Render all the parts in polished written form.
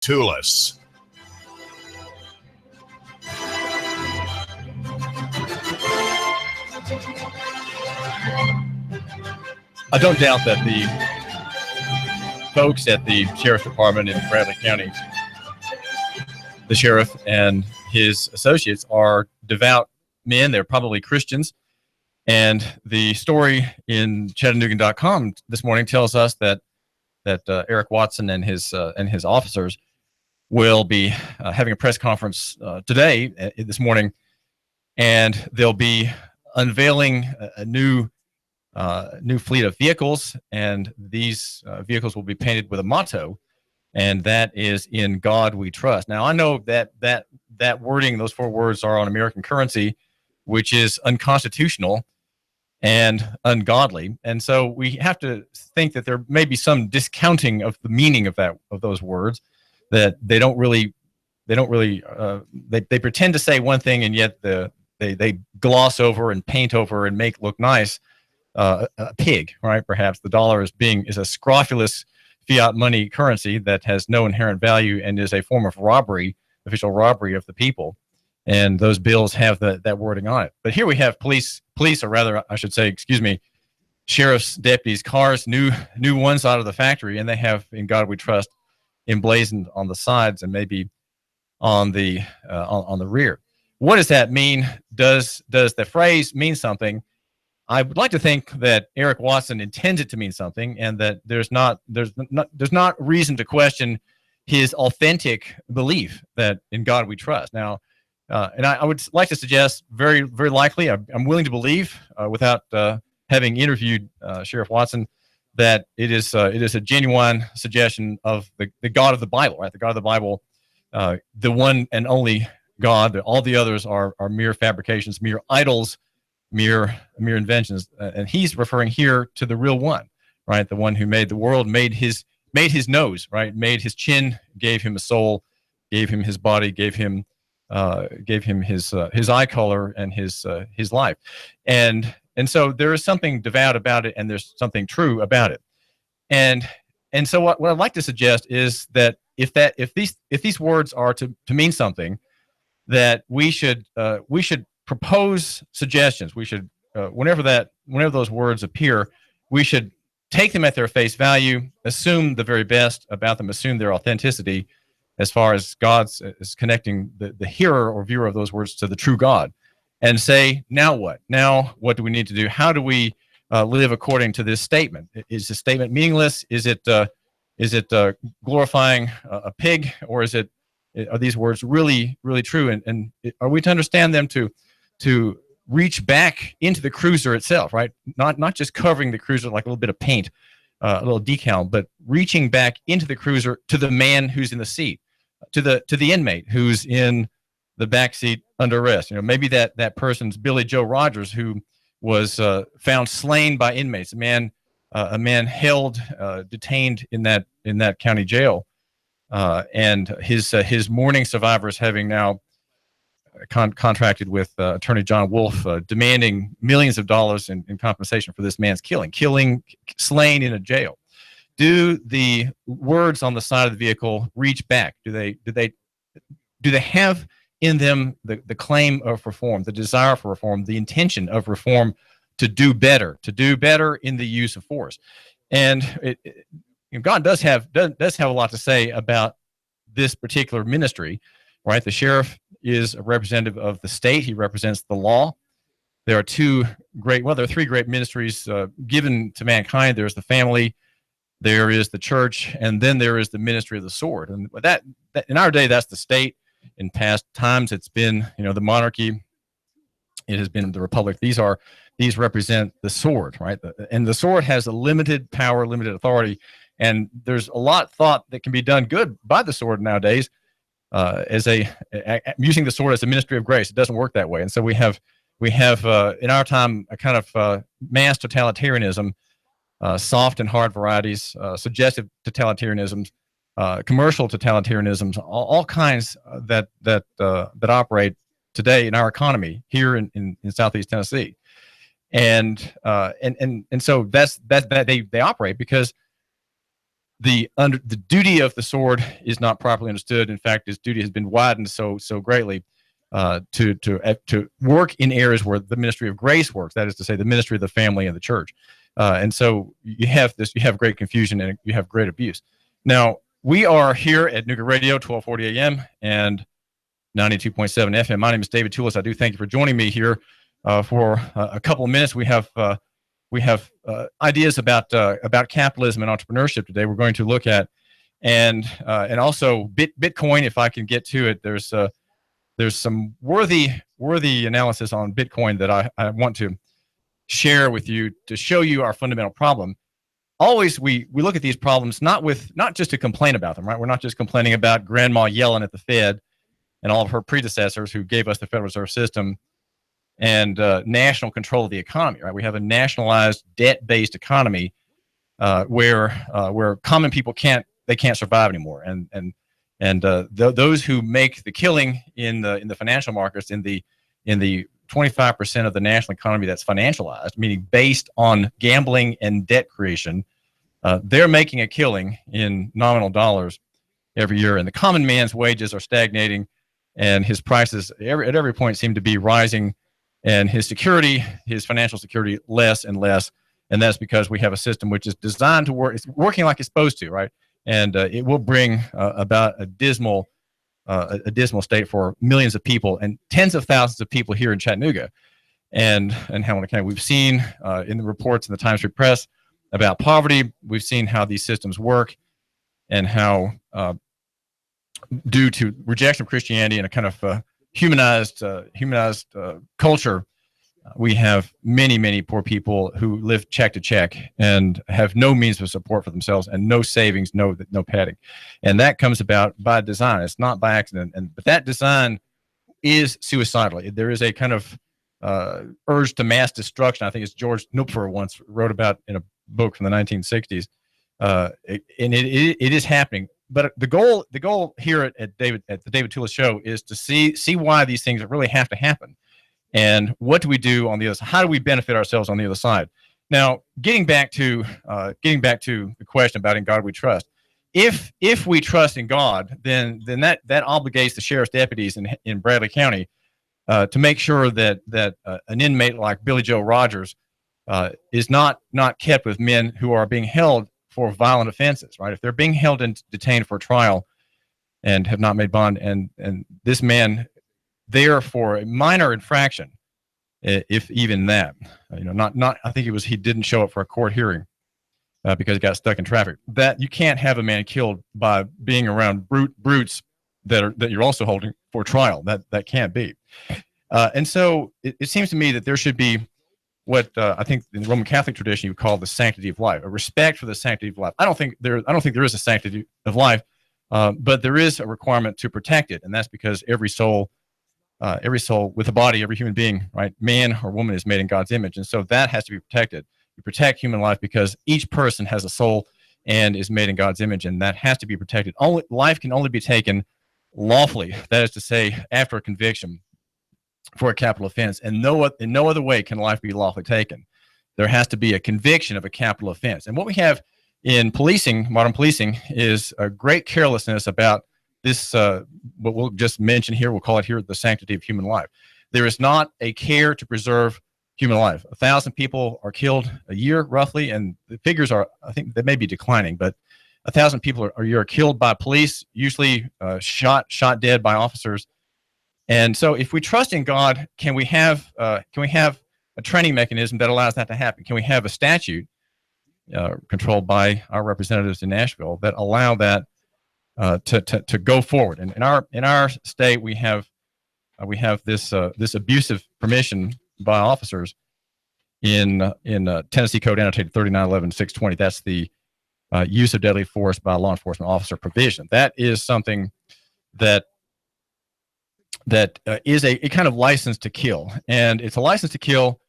Tulis. I don't doubt that the folks at the Sheriff's Department in Bradley County, the sheriff and his associates, are devout men. They're probably Christians. And the story in Chattanooga.com this morning tells us that Eric Watson and his officers will be having a press conference today, this morning, and they'll be unveiling a new fleet of vehicles, and these vehicles will be painted with a motto, and that is "In God We Trust." Now, I know that wording, those four words, are on American currency, which is unconstitutional and ungodly, and so we have to think that there may be some discounting of the meaning of those words, that they pretend to say one thing, and yet they gloss over and paint over and make look nice a pig, right? Perhaps the dollar is a scrofulous fiat money currency that has no inherent value and is a form of robbery, official robbery of the people. And those bills have that wording on it. But here we have police, or rather, I should say, excuse me, sheriff's deputies' cars, new ones out of the factory, and they have "In God We Trust" emblazoned on the sides and maybe on the rear. What does that mean? Does the phrase mean something? I would like to think that Eric Watson intends it to mean something, and that there's not reason to question his authentic belief that "In God We Trust." Now, and I would like to suggest, very, very likely, I'm willing to believe, without having interviewed Sheriff Watson, that it is a genuine suggestion of the God of the Bible, right? The God of the Bible, the one and only God. All the others are mere fabrications, mere idols, mere inventions, and he's referring here to the real one, right? The one who made the world, made his nose, right? Made his chin, gave him a soul, gave him his body, gave him his eye color and his life, and so there is something devout about it, and there's something true about it, and so what I'd like to suggest is that if these words are to mean something, that we should propose suggestions. We should whenever those words appear, we should take them at their face value, assume the very best about them, assume their authenticity as far as God's is connecting the hearer or viewer of those words to the true God, and say, now what? Now what do we need to do? How do we live according to this statement? Is the statement meaningless? Is it glorifying a pig, or are these words really, really true? And are we to understand them to reach back into the cruiser itself, right? Not just covering the cruiser like a little bit of paint, a little decal, but reaching back into the cruiser to the man who's in the seat, to the inmate who's in the back seat under arrest. Maybe that person's Billy Joe Rogers, who was found slain by inmates. A man held, detained in that county jail, and his mourning survivors, having now contracted with Attorney John Wolf, demanding millions of dollars in compensation for this man's slain in a jail. Do the words on the side of the vehicle reach back? Do they have in them the claim of reform, the desire for reform, the intention of reform, to do better in the use of force? And God does have a lot to say about this particular ministry, right? The sheriff is a representative of the state. He represents the law. There are three great ministries given to mankind. There's the family, there is the church, and then there is the ministry of the sword. And that in our day, that's the state. In past times, it's been the monarchy. It has been the republic. These represent the sword, right? And the sword has a limited power, limited authority, and there's a lot thought that can be done good by the sword nowadays, using the sword as a ministry of grace. It doesn't work that way, and so we have in our time a kind of mass totalitarianism, soft and hard varieties, suggestive totalitarianisms, commercial totalitarianisms, all kinds that operate today in our economy here in Southeast Tennessee, and so that's that they operate because the duty of the sword is not properly understood. In fact, its duty has been widened so greatly to work in areas where the ministry of grace works. That is to say, the ministry of the family and the church. And so you have great confusion and you have great abuse. Now, we are here at Nooga Radio, 1240 AM and 92.7 FM. My name is David Tulis. I do thank you for joining me here for a couple of minutes. We have ideas about capitalism and entrepreneurship today. We're going to look at and also Bitcoin. If I can get to it, there's some worthy analysis on Bitcoin that I want to share with you to show you our fundamental problem. Always we look at these problems not just to complain about them, right? We're not just complaining about grandma yelling at the Fed and all of her predecessors who gave us the Federal Reserve System and national control of the economy, right? We have a nationalized debt-based economy where common people can't survive anymore, and those who make the killing in the financial markets, in the 25% of the national economy that's financialized, meaning based on gambling and debt creation, they're making a killing in nominal dollars every year, and the common man's wages are stagnating, and his prices at every point seem to be rising, and his financial security, less and less. And that's because we have a system which is designed to work. It's working like it's supposed to, right? And it will bring about a dismal state for millions of people and tens of thousands of people here in Chattanooga and Hamilton County. We've seen in the reports in the Times Free Press about poverty. We've seen how these systems work and how, due to rejection of Christianity and a kind of humanized culture, we have many poor people who live check to check and have no means of support for themselves and no savings, no padding, and that comes about by design. It's not by accident, but that design is suicidal. There is a kind of urge to mass destruction. I think it's George Noory once wrote about in a book from the 1960s, and it is happening. But the goal here at the David Tulis Show is to see why these things really have to happen, and what do we do on the other side? How do we benefit ourselves on the other side? Now, getting back to the question about in God we trust. If we trust in God, then that obligates the sheriff's deputies in Bradley County to make sure that an inmate like Billy Joe Rogers is not kept with men who are being held for violent offenses, right? If they're being held and detained for trial and have not made bond, and this man there for a minor infraction, if even that, not I think he didn't show up for a court hearing because he got stuck in traffic. That you can't have a man killed by being around brutes that you're also holding for trial. That can't be. And so it seems to me that there should be what I think in the Roman Catholic tradition you would call the sanctity of life, a respect for the sanctity of life. I don't think there is a sanctity of life, but there is a requirement to protect it, and that's because every soul with a body, every human being, right, man or woman, is made in God's image, and so that has to be protected. You protect human life because each person has a soul and is made in God's image, and that has to be protected. Life can only be taken lawfully, that is to say, after a conviction for a capital offense, and in no other way can life be lawfully taken. There has to be a conviction of a capital offense. And what we have in policing, modern policing, is a great carelessness about this, what we'll just mention here, we'll call it here the sanctity of human life. There is not a care to preserve human life. 1,000 people are killed a year, roughly, and the figures are, I think they may be declining, but 1,000 people a year are killed by police, usually shot dead by officers. And so if we trust in God, can we have a training mechanism that allows that to happen? Can we have a statute controlled by our representatives in Nashville that allow that to go forward? And in our state, we have this abusive permission by officers in Tennessee Code Annotated 3911-620. That's the use of deadly force by a law enforcement officer provision. That is something that is a kind of license to kill, and it's a license to kill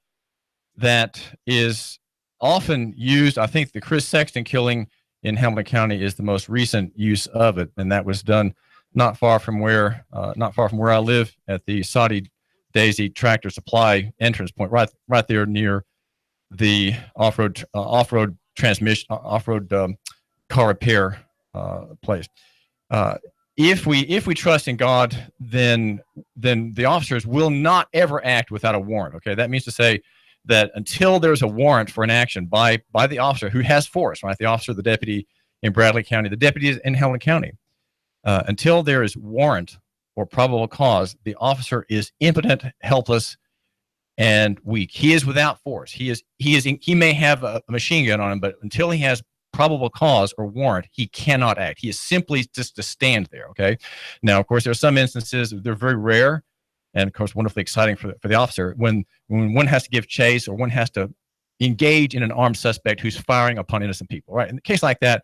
that is often used. I think the Chris Sexton killing in Hamilton County is the most recent use of it, and that was done not far from where I live, at the Saudi Daisy Tractor Supply entrance point, right there near the off-road transmission, car repair place. If we trust in God, then the officers will not ever act without a warrant. Okay, that means to say that until there's a warrant for an action by the officer who has force, right? The officer, the deputy in Bradley County, the deputy in Helena County, until there is warrant or probable cause, the officer is impotent, helpless, and weak. He is without force. He may have a machine gun on him, but until he has probable cause or warrant, he cannot act. He is simply just to stand there. Okay. Now, of course, there are some instances, they're very rare, and of course, wonderfully exciting for the officer when one has to give chase or one has to engage in an armed suspect who's firing upon innocent people. Right. In a case like that,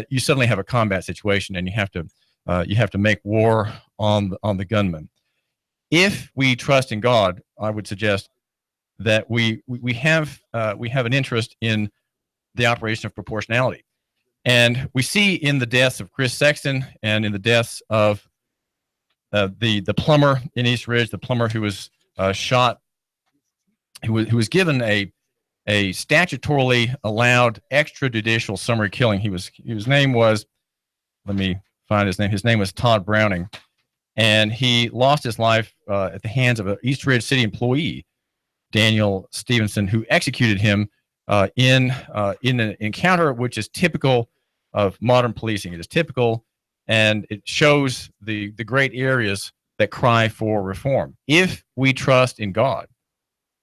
you suddenly have a combat situation, and you have to make war on the gunman. If we trust in God, I would suggest that we have an interest in the operation of proportionality. And we see in the deaths of Chris Sexton and in the deaths of the plumber in East Ridge, the plumber who was shot, who was given a statutorily allowed extrajudicial summary killing. His name was, let me find his name. His name was Todd Browning, and he lost his life at the hands of an East Ridge City employee, Daniel Stevenson, who executed him in an encounter which is typical of modern policing. It is typical, and it shows the great areas that cry for reform. If we trust in God,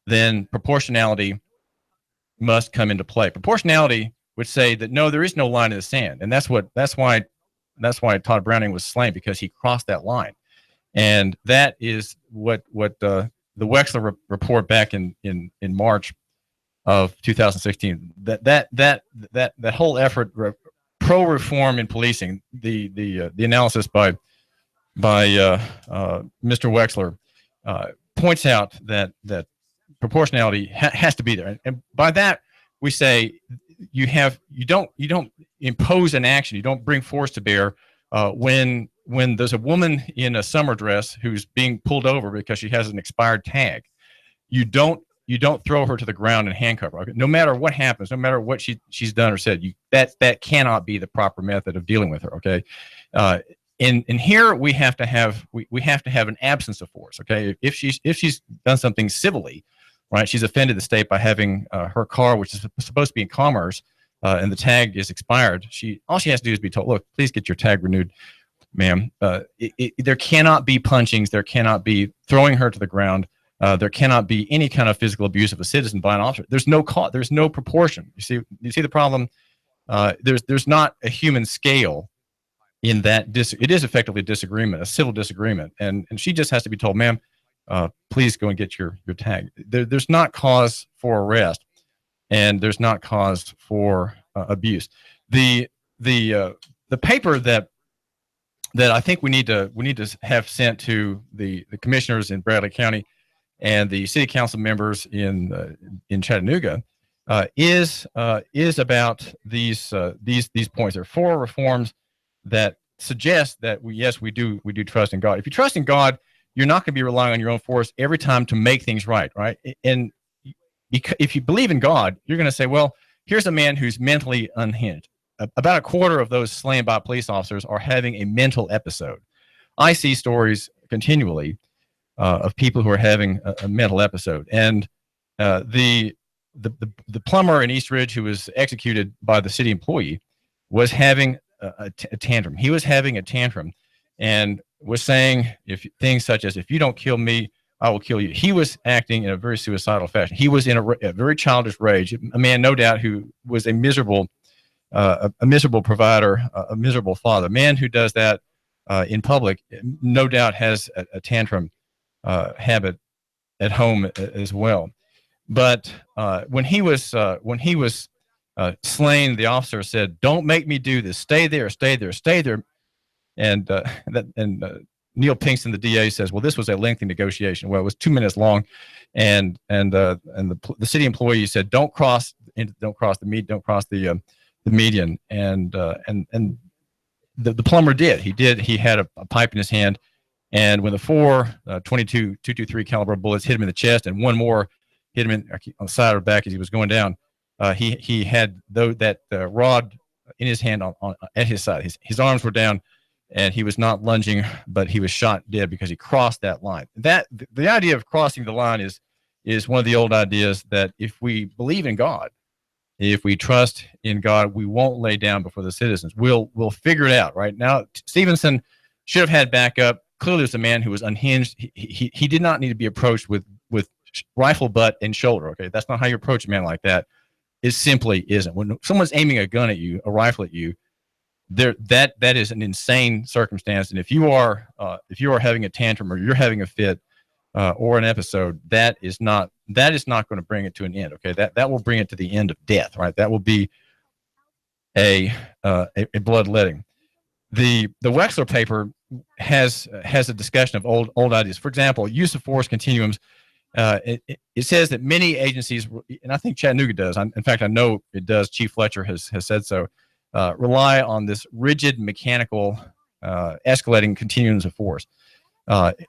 then proportionality must come into play. Proportionality would say that no, there is no line in the sand, and that's why Todd Browning was slain, because he crossed that line. And that is what the Wexler report back in March of 2016. That whole effort, pro reform in policing, the analysis by Mr. Wexler points out that proportionality has to be there, and by that we say you don't impose an action, you don't bring force to bear when there's a woman in a summer dress who's being pulled over because she has an expired tag. You don't throw her to the ground and handcuff her. Okay? No matter what happens, no matter what she's done or said, that cannot be the proper method of dealing with her. Okay, in here we have to have an absence of force. Okay, if she's done something civilly, right? She's offended the state by having her car, which is supposed to be in commerce, and the tag is expired. All she has to do is be told, "Look, please get your tag renewed, ma'am." There cannot be punchings. There cannot be throwing her to the ground. There cannot be any kind of physical abuse of a citizen by an officer. There's no There's no proportion. You see the problem. There's not a human scale in that. It is effectively a disagreement, a civil disagreement, and she just has to be told, "Ma'am, please go and get your tag." There's not cause for arrest, and there's not cause for abuse. The paper that I think we need to have sent to the commissioners in Bradley County and the city council members in Chattanooga is about these points. There are 4 reforms that suggest that we do trust in God. If you trust in God, you're not going to be relying on your own force every time to make things right. And if you believe in God, you're going to say, well, here's a man who's mentally unhinged. About a quarter of those slain by police officers are having a mental episode. I see stories continually of people who are having a mental episode. And the plumber in East Ridge who was executed by the city employee was having a tantrum. He was having a tantrum and was saying things such as, "If you don't kill me, I will kill you." He was acting in a very suicidal fashion. He was in a very childish rage. A man, no doubt, who was a miserable provider, a miserable father. A man who does that in public, no doubt, has a tantrum habit at home as well. But when he was slain, the officer said, "Don't make me do this. Stay there, stay there, stay there." And Neil Pinkston, the DA, says, "Well, this was a lengthy negotiation." Well, it was 2 minutes long, and the city employee said, "Don't cross the median." And the plumber did. He had a pipe in his hand, and when the 4 .22-223 caliber bullets hit him in the chest, and one more hit him on the side of the back as he was going down, he had that rod in his hand at his side. His arms were down, and he was not lunging, but he was shot dead because he crossed that line. The idea of crossing the line is one of the old ideas that if we believe in God, if we trust in God, we won't lay down before the citizens. We'll figure it out. Right now, Stevenson should have had backup. Clearly, was a man who was unhinged. He did not need to be approached with rifle butt and shoulder. Okay, that's not how you approach a man like that. It simply isn't. When someone's aiming a gun at you, a rifle at you, that is an insane circumstance. And if you are having a tantrum or you're having a fit or an episode, that is not going to bring it to an end. Okay, that will bring it to the end of death. Right, that will be a bloodletting. The Wexler paper has a discussion of old ideas. For example, use of force continuums. It says that many agencies, and I think Chattanooga does. In fact, I know it does. Chief Fletcher has said so. Rely on this rigid, mechanical, escalating continuums of force,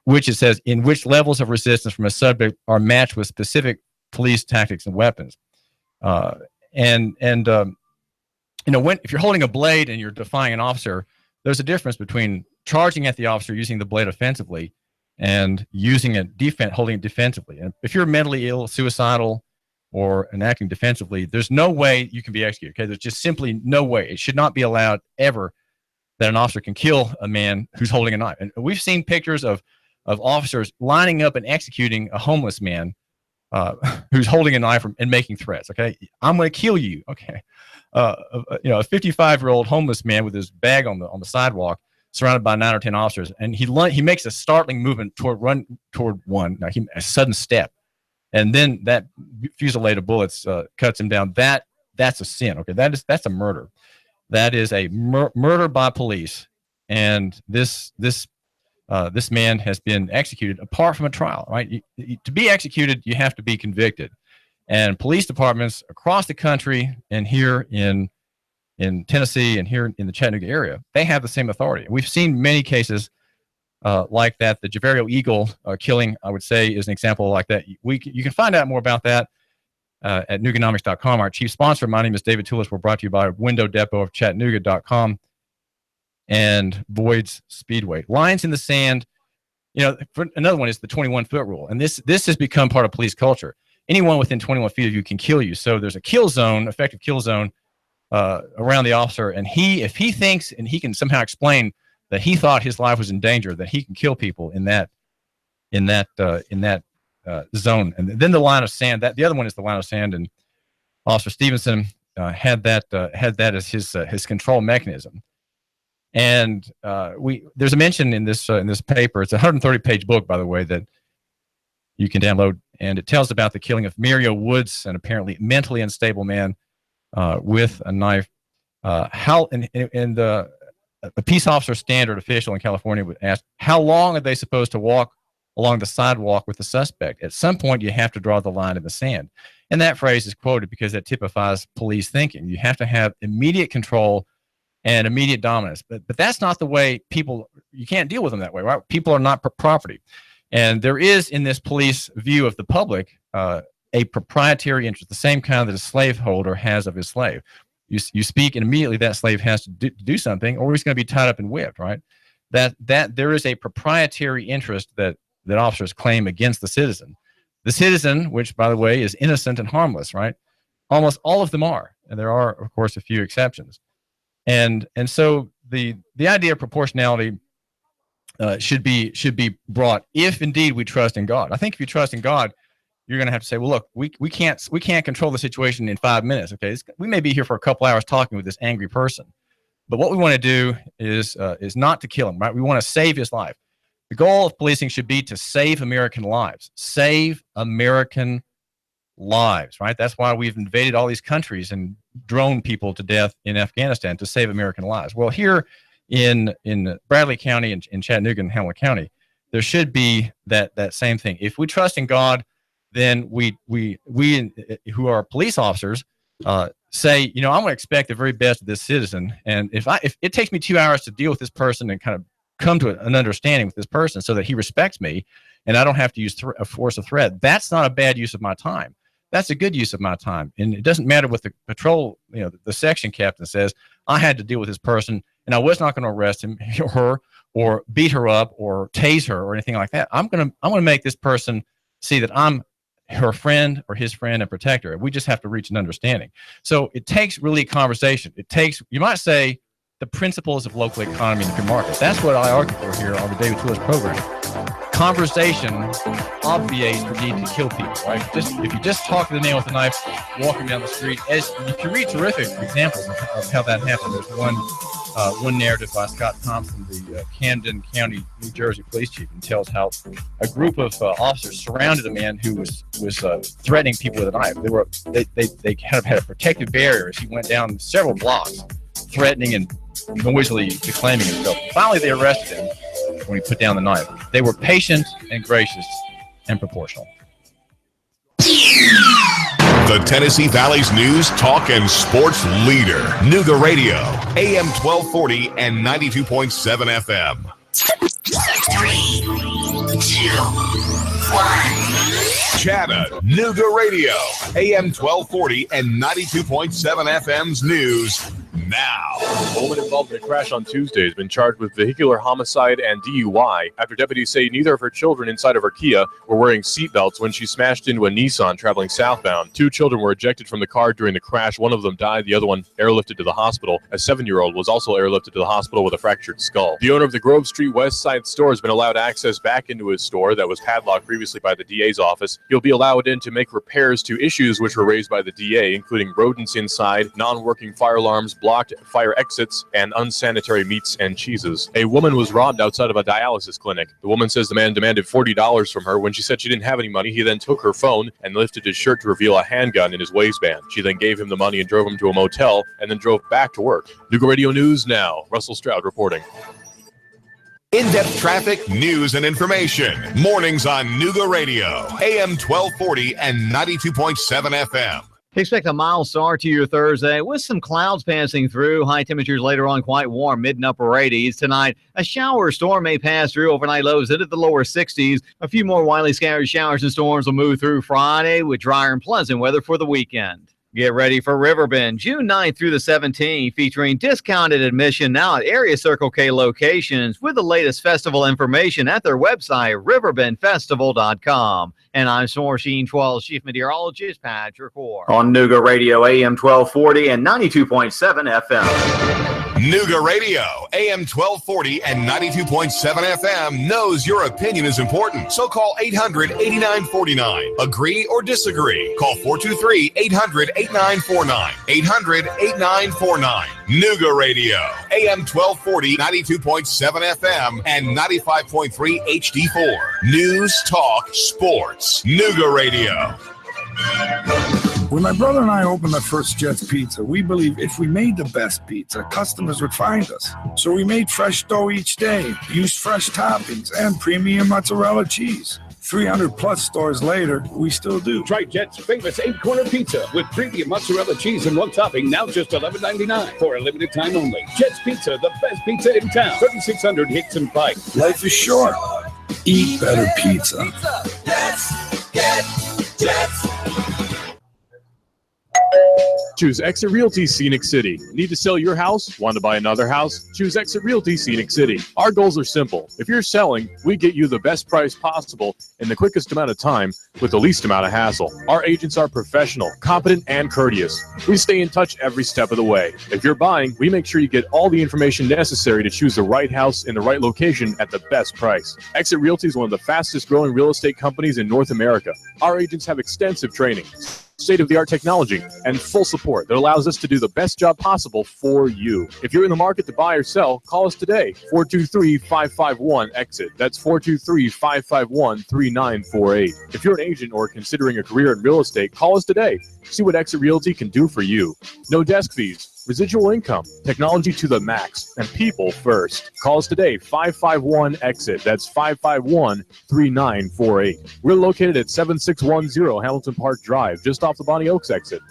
which it says in which levels of resistance from a subject are matched with specific police tactics and weapons. If you're holding a blade and you're defying an officer, there's a difference between charging at the officer using the blade offensively and using it holding it defensively. And if you're mentally ill, suicidal, or acting defensively, there's no way you can be executed. Okay, there's just simply no way. It should not be allowed ever that an officer can kill a man who's holding a knife. And we've seen pictures of officers lining up and executing a homeless man who's holding a knife and making threats. Okay, I'm going to kill you. Okay, a 55-year-old homeless man with his bag on the sidewalk, surrounded by 9 or 10 officers, and he makes a startling movement toward one. Now a sudden step, and then that fusillade of bullets cuts him down. That's a sin. Okay, that's a murder. That is a murder by police, and this man has been executed apart from a trial. Right, to be executed, you have to be convicted, and police departments across the country and here in Tennessee and here in the Chattanooga area, they have the same authority. We've seen many cases like that. The Javario Eagle killing, I would say, is an example like that. You can find out more about that at Nooganomics.com. Our chief sponsor, my name is David Tulis. We're brought to you by Window Depot of Chattanooga.com and Boyd's Speedway. Lines in the sand. Another one is the 21-foot rule, and this has become part of police culture. Anyone within 21 feet of you can kill you. So there's a kill zone, effective kill zone, around the officer, and if he thinks and he can somehow explain that he thought his life was in danger, that he can kill people in that zone. And then the line of sand. The other one is the line of sand, and Officer Stevenson had that as his control mechanism. And there's a mention in this paper. It's a 130-page book, by the way, that you can download, and it tells about the killing of Mario Woods, an apparently mentally unstable man with a knife. A peace officer standard official in California would ask, how long are they supposed to walk along the sidewalk with the suspect? At some point, you have to draw the line in the sand. And that phrase is quoted because that typifies police thinking. You have to have immediate control and immediate dominance. But that's not the way you can't deal with them that way, right? People are not property. And there is, in this police view of the public, a proprietary interest, the same kind that a slaveholder has of his slave. You speak, and immediately that slave has to do something, or he's going to be tied up and whipped, right? That there is a proprietary interest that officers claim against the citizen. The citizen, which, by the way, is innocent and harmless, right? Almost all of them are, and there are, of course, a few exceptions. And so the idea of proportionality should be brought if indeed we trust in God. I think if you trust in God, you're going to have to say, well, look, we can't control the situation in 5 minutes. Okay, we may be here for a couple hours talking with this angry person, but what we want to do is not to kill him, right? We want to save his life. The goal of policing should be to save American lives. Save American lives, right? That's why we've invaded all these countries and drone people to death in Afghanistan, to save American lives. Well, here in Bradley County and in Chattanooga and Hamilton County, there should be that same thing. If we trust in God, then we who are police officers say, I'm going to expect the very best of this citizen. And if it takes me 2 hours to deal with this person and kind of come to an understanding with this person so that he respects me and I don't have to use force or threat, that's not a bad use of my time. that's a good use of my time. And it doesn't matter what the patrol, the section captain says. I had to deal with this person, and I was not going to arrest him or her or beat her up or tase her or anything like that. I'm going to make this person see that I'm her friend or his friend and protector. We just have to reach an understanding. So it takes really a conversation. It takes, you might say, the principles of local economy and free market. That's what I argue for here on the David Tulis program. Conversation obviates the need to kill people, right? If you just talk to the nail with a knife, walking down the street, you can read terrific examples of how that happened. There's one narrative by Scott Thompson, the Camden County, New Jersey police chief, and tells how a group of officers surrounded a man who was threatening people with a knife. They kind of had a protective barrier as he went down several blocks, threatening and noisily declaiming himself. Finally, they arrested him when he put down the knife. They were patient and gracious and proportional. The Tennessee Valley's news, talk, and sports leader. Nooga Radio, AM 1240 and 92.7 FM. 3, 2, 1. Chattanooga Radio, AM 1240 and 92.7 FM's news now. A woman involved in a crash on Tuesday has been charged with vehicular homicide and DUI after deputies say neither of her children inside of her Kia were wearing seatbelts when she smashed into a Nissan traveling southbound. 2 children were ejected from the car during the crash. One of them died. The other one airlifted to the hospital. A 7-year-old was also airlifted to the hospital with a fractured skull. The owner of the Grove Street West Side store has been allowed access back into his store that was padlocked previously by the DA's office. He'll be allowed in to make repairs to issues which were raised by the DA, including rodents inside, non-working fire alarms, blocked fire exits, and unsanitary meats and cheeses. A woman was robbed outside of a dialysis clinic. The woman says the man demanded $40 from her. When she said she didn't have any money, he then took her phone and lifted his shirt to reveal a handgun in his waistband. She then gave him the money and drove him to a motel and then drove back to work. Nooga Radio News now. Russell Stroud reporting. In-depth traffic, news, and information. Mornings on Nooga Radio, AM 1240 and 92.7 FM. Expect a mild start to your Thursday with some clouds passing through. High temperatures later on quite warm, mid and upper 80s. Tonight, a shower storm may pass through. Overnight lows into the lower 60s. A few more widely scattered showers and storms will move through Friday with drier and pleasant weather for the weekend. Get ready for Riverbend, June 9th through the 17th, featuring discounted admission now at Area Circle K locations with the latest festival information at their website, riverbendfestival.com. And I'm Soar Sheen 12 Chief Meteorologist Patrick Hoare. On Nooga Radio, AM 1240 and 92.7 FM. Nooga Radio, AM 1240 and 92.7 FM knows your opinion is important. So call 800-8949. Agree or disagree. Call 423-800-8949. 800-8949. Nooga Radio, AM 1240, 92.7 FM, and 95.3 HD4. News, talk, sports. Nooga Radio. When my brother and I opened our first Jets Pizza, we believed if we made the best pizza, customers would find us. So we made fresh dough each day, used fresh toppings, and premium mozzarella cheese. 300-plus stores later, we still do. Try Jet's famous 8-corner pizza with premium mozzarella cheese and one topping, now just $11.99 for a limited time only. Jet's Pizza, the best pizza in town. 3600 Hickson Pike. Life is short. Eat better pizza. Let's get Jets. Choose Exit Realty Scenic City. Need to sell your house? Want to buy another house? Choose Exit Realty Scenic City. Our goals are simple. If you're selling, we get you the best price possible in the quickest amount of time with the least amount of hassle. Our agents are professional, competent, and courteous. We stay in touch every step of the way. If you're buying, we make sure you get all the information necessary to choose the right house in the right location at the best price. Exit Realty is one of the fastest growing real estate companies in North America. Our agents have extensive training, state-of-the-art technology, and full support that allows us to do the best job possible for you. If you're in the market to buy or sell, call us today, 423-551-EXIT. That's 423-551-3948. If you're an agent or considering a career in real estate, call us today. See what Exit Realty can do for you. No desk fees, residual income, technology to the max, and people first. Call us today, 551-EXIT. That's 551-3948. We're located at 7610 Hamilton Park Drive, just off the Bonnie Oaks exit.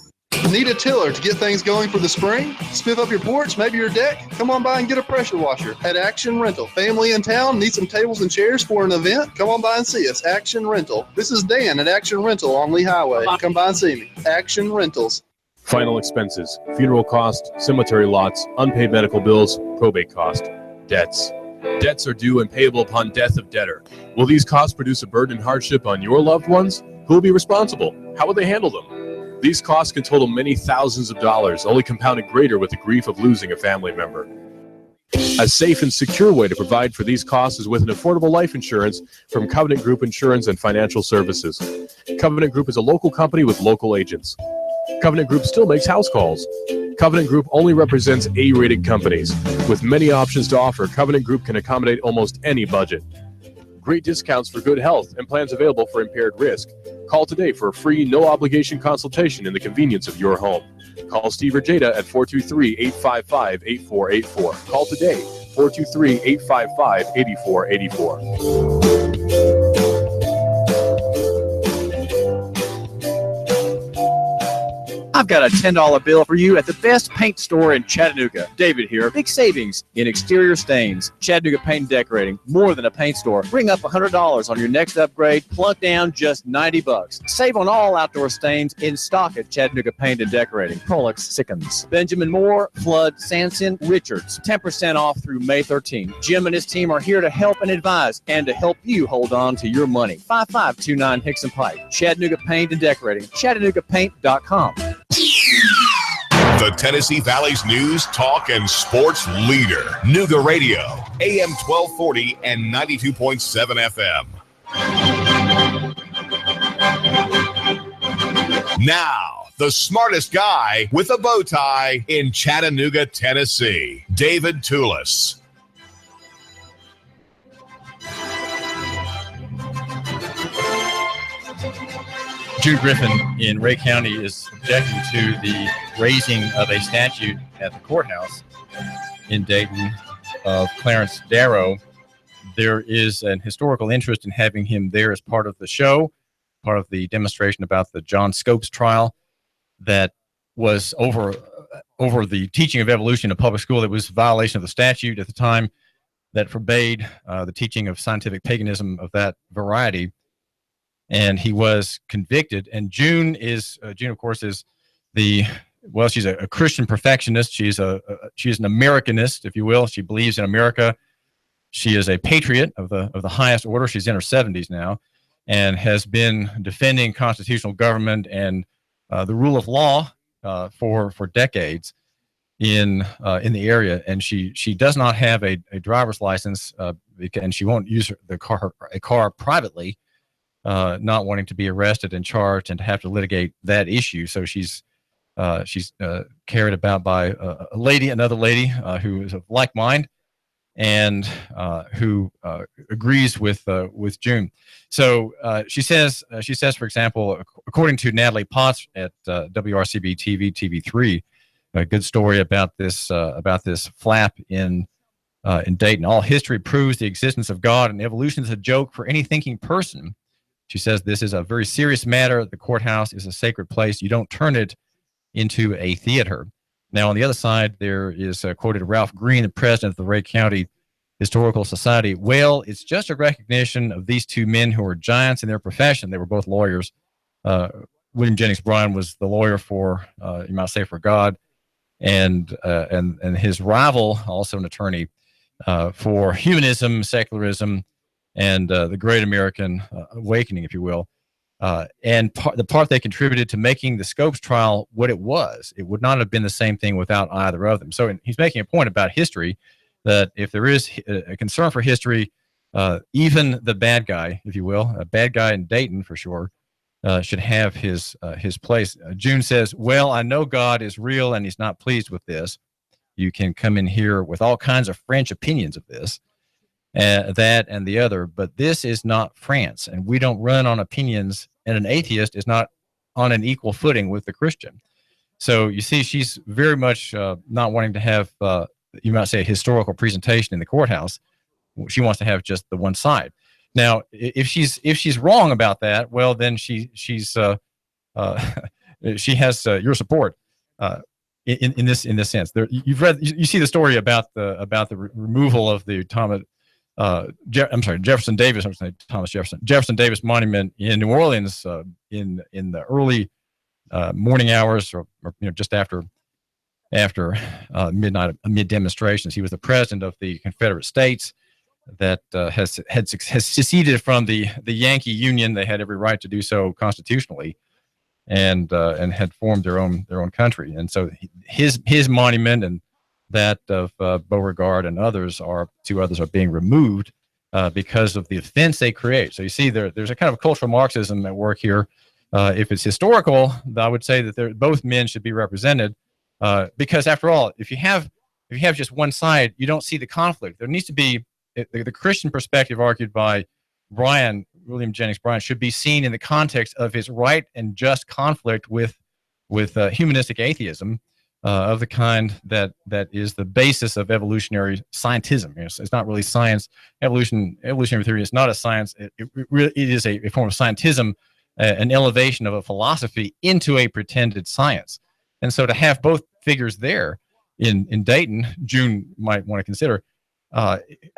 Need a tiller to get things going for the spring? Spiff up your porch, maybe your deck? Come on by and get a pressure washer at Action Rental. Family in town, need some tables and chairs for an event? Come on by and see us, Action Rental. This is Dan at Action Rental on Lee Highway. Come by and see me. Action Rentals. Final expenses, funeral cost, cemetery lots, unpaid medical bills, probate cost, debts. Debts are due and payable upon death of debtor. Will these costs produce a burden and hardship on your loved ones? Who will be responsible? How will they handle them? These costs can total many thousands of dollars, only compounded greater with the grief of losing a family member. A safe and secure way to provide for these costs is with an affordable life insurance from Covenant Group Insurance and Financial Services. Covenant Group is a local company with local agents. Covenant Group still makes house calls. Covenant Group only represents A-rated companies. With many options to offer, Covenant Group can accommodate almost any budget. Great discounts for good health and plans available for impaired risk. Call today for a free, no-obligation consultation in the convenience of your home. Call Steve or Jada at 423-855-8484. Call today, 423-855-8484. I've got a $10 bill for you at the best paint store in Chattanooga. David here. Big savings in exterior stains. Chattanooga Paint and Decorating. More than a paint store. Bring up $100 on your next upgrade. Plunk down just $90. Save on all outdoor stains in stock at Chattanooga Paint and Decorating. Prolix Sickens. Benjamin Moore, Flood, Sanson, Richards. 10% off through May 13. Jim and his team are here to help and advise and to help you hold on to your money. 5529 Hickson Pike. Chattanooga Paint and Decorating. ChattanoogaPaint.com. The Tennessee Valley's news, talk, and sports leader. Nooga Radio, AM 1240 and 92.7 FM. Now, the smartest guy with a bow tie in Chattanooga, Tennessee, David Tulis. Jude Griffin in Ray County is objecting to the raising of a statue at the courthouse in Dayton of Clarence Darrow. There is an historical interest in having him there as part of the show, part of the demonstration about the John Scopes trial that was over the teaching of evolution in public school. That was a violation of the statute at the time that forbade the teaching of scientific paganism of that variety. And he was convicted. And June, of course, is she's a Christian perfectionist. She's an Americanist, if you will. She believes in America. She is a patriot of the highest order. She's in her 70s now, and has been defending constitutional government and the rule of law for decades in the area. And she does not have a driver's license, and she won't use a car privately. Not wanting to be arrested and charged and to have to litigate that issue. So she's carried about by another lady who is of like mind and who agrees with June. So she says, for example, according to Natalie Potts at WRCB TV3, a good story about this flap in Dayton. All history proves the existence of God, and evolution is a joke for any thinking person. She says this is a very serious matter. The courthouse is a sacred place. You don't turn it into a theater. Now, on the other side, there is quoted Ralph Green, the president of the Ray County Historical Society. Well, it's just a recognition of these two men who are giants in their profession. They were both lawyers. William Jennings Bryan was the lawyer for, you might say, for God, and his rival, also an attorney for humanism, secularism, and the Great American Awakening, if you will. And the part they contributed to making the Scopes trial what it would not have been the same thing without either of them. So he's making a point about history, that if there is a concern for history, even the bad guy, if you will, a bad guy in Dayton for sure, should have his place. June says, well, I know God is real and he's not pleased with this. You can come in here with all kinds of French opinions of this. That and the other, but this is not France, and we don't run on opinions, and an atheist is not on an equal footing with the Christian. So you see, she's very much not wanting to have, you might say, a historical presentation in the courthouse. She wants to have just the one side. Now, if she's wrong about that, well, then she's she has your support in this sense. There, you see the story about the removal of the Jefferson Davis. I'm saying Thomas Jefferson Davis Monument in New Orleans in the early morning hours, or just after midnight, amid demonstrations. He was the president of the Confederate States that has seceded from the Yankee Union. They had every right to do so constitutionally, and had formed their own country. And so his monument and that of Beauregard and two others are being removed because of the offense they create. So you see, there's a kind of cultural Marxism at work here. If it's historical, I would say that both men should be represented, because after all, if you have just one side, you don't see the conflict. There needs to be the Christian perspective argued by William Jennings Bryan should be seen in the context of his right and just conflict with humanistic atheism of the kind that is the basis of evolutionary scientism. It's not really science. Evolutionary theory is not a science. It is a form of scientism, an elevation of a philosophy into a pretended science. And so to have both figures there in Dayton, June might want to consider,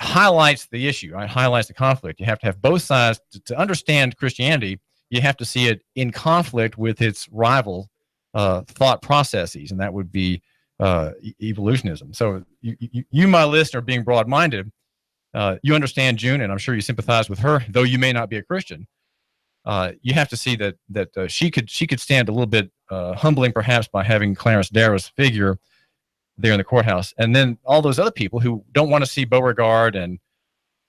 highlights the issue, right? Highlights the conflict. You have to have both sides to understand Christianity. You have to see it in conflict with its rival thought processes, and that would be evolutionism. So you, my listener, being broad-minded, you understand June, and I'm sure you sympathize with her, though you may not be a Christian. You have to see that she could stand a little bit humbling, perhaps, by having Clarence Darrow's figure there in the courthouse. And then all those other people who don't want to see Beauregard and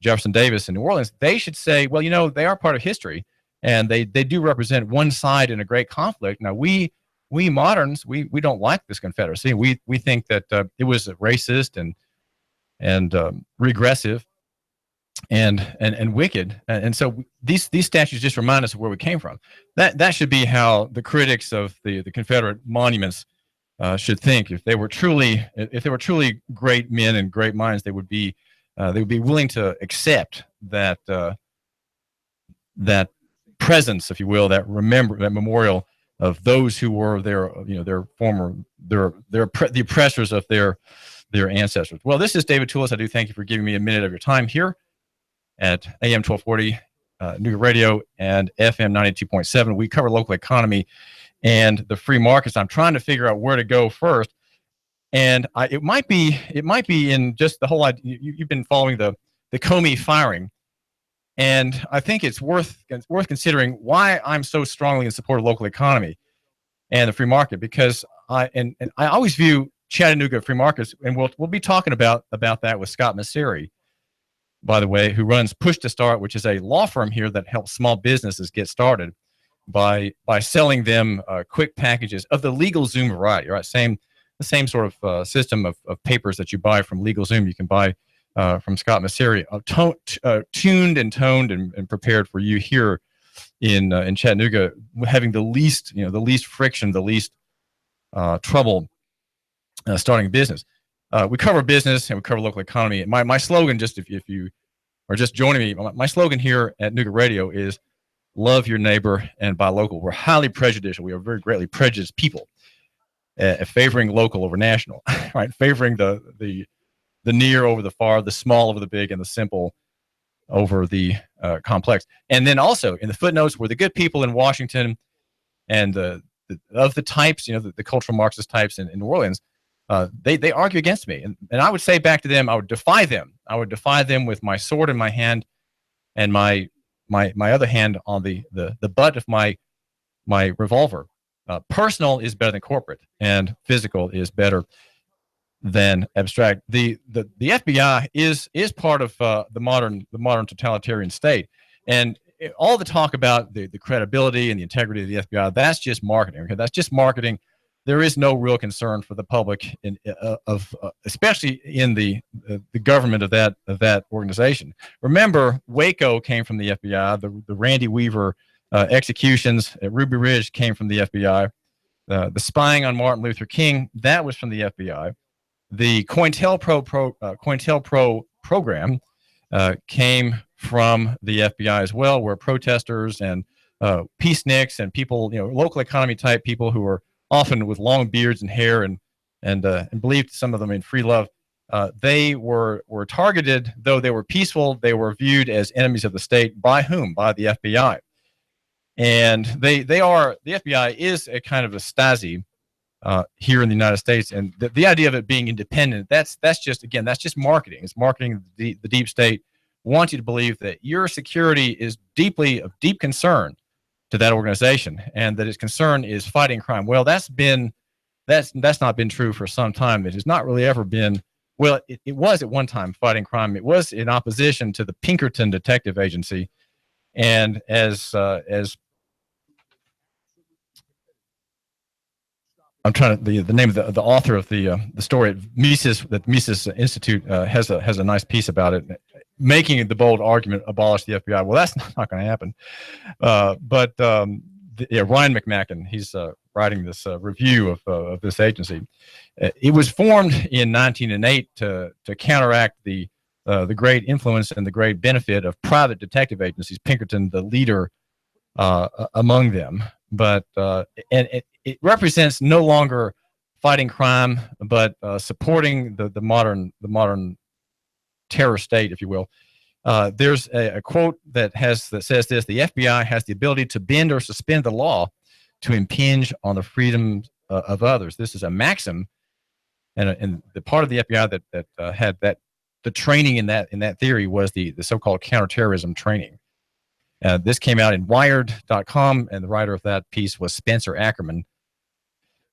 Jefferson Davis in New Orleans, they should say, well, they are part of history, and they do represent one side in a great conflict. Now, we moderns, we don't like this Confederacy. We think that it was racist and regressive and wicked. And so these statutes just remind us of where we came from. That should be how the critics of the Confederate monuments should think. If they were truly great men and great minds, they would be willing to accept that presence, if you will, that memorial of those who were the oppressors of their ancestors. Well, this is David Tulis. I do thank you for giving me a minute of your time here at AM 1240 Nooga Radio and FM 92.7. We cover local economy and the free markets. I'm trying to figure out where to go first, and it might be in just the whole idea. You've been following the Comey firing, and I think it's worth considering why I'm so strongly in support of local economy and the free market, because I always view Chattanooga free markets, and we'll be talking about that with Scott Maucere, by the way, who runs Push to Start, which is a law firm here that helps small businesses get started by selling them quick packages of the LegalZoom variety. Right, the same sort of system of papers that you buy from LegalZoom, you can buy from Scott Maucere, tuned and toned and prepared for you here in Chattanooga, having the least friction, the least trouble starting a business. We cover business and we cover local economy. My slogan, just if you are just joining me, my slogan here at Nooga Radio is love your neighbor and buy local. We're highly prejudicial. We are very greatly prejudiced people, favoring local over national, right? Favoring the near over the far, the small over the big, and the simple over the complex. And then also in the footnotes, we're the good people in Washington and of the types, the cultural Marxist types in New Orleans. They argue against me, and I would say back to them, I would defy them. I would defy them with my sword in my hand and my other hand on the butt of my revolver. Personal is better than corporate, and physical is better than abstract. The FBI is part of the modern totalitarian state, and all the talk about the credibility and the integrity of the FBI, that's just marketing. Okay, that's just marketing. There is no real concern for the public, especially in the government of that organization. Remember, Waco came from the FBI. The Randy Weaver executions at Ruby Ridge came from the FBI. The spying on Martin Luther King, that was from the FBI. The COINTELPRO program came from the FBI as well, where protesters and peaceniks and people, local economy type people who were often with long beards and hair and believed, some of them, in free love. They were targeted. Though they were peaceful, they were viewed as enemies of the state. By whom? By the FBI. And the FBI is a kind of a Stasi here in the United States. And the idea of it being independent, that's just marketing. It's marketing. The deep state wants you to believe that your security is of deep concern to that organization, and that its concern is fighting crime. Well, that's not been true for some time. It has not really ever been. Well, it was at one time fighting crime. It was in opposition to the Pinkerton Detective Agency, and as I'm trying to the name of the author of the story at Mises Institute has a nice piece about it, making the bold argument, abolish the FBI. Well, that's not going to happen. But Ryan McMacken, he's writing this review of this agency. It was formed in 1908 to counteract the great influence and the great benefit of private detective agencies. Pinkerton, the leader among them, but it represents no longer fighting crime, but supporting the modern terror state, if you will. There's a quote that says this: the FBI has the ability to bend or suspend the law to impinge on the freedoms of others. This is a maxim, and the part of the FBI that had the training in that theory was the so-called counterterrorism training. This came out in Wired.com, and the writer of that piece was Spencer Ackerman.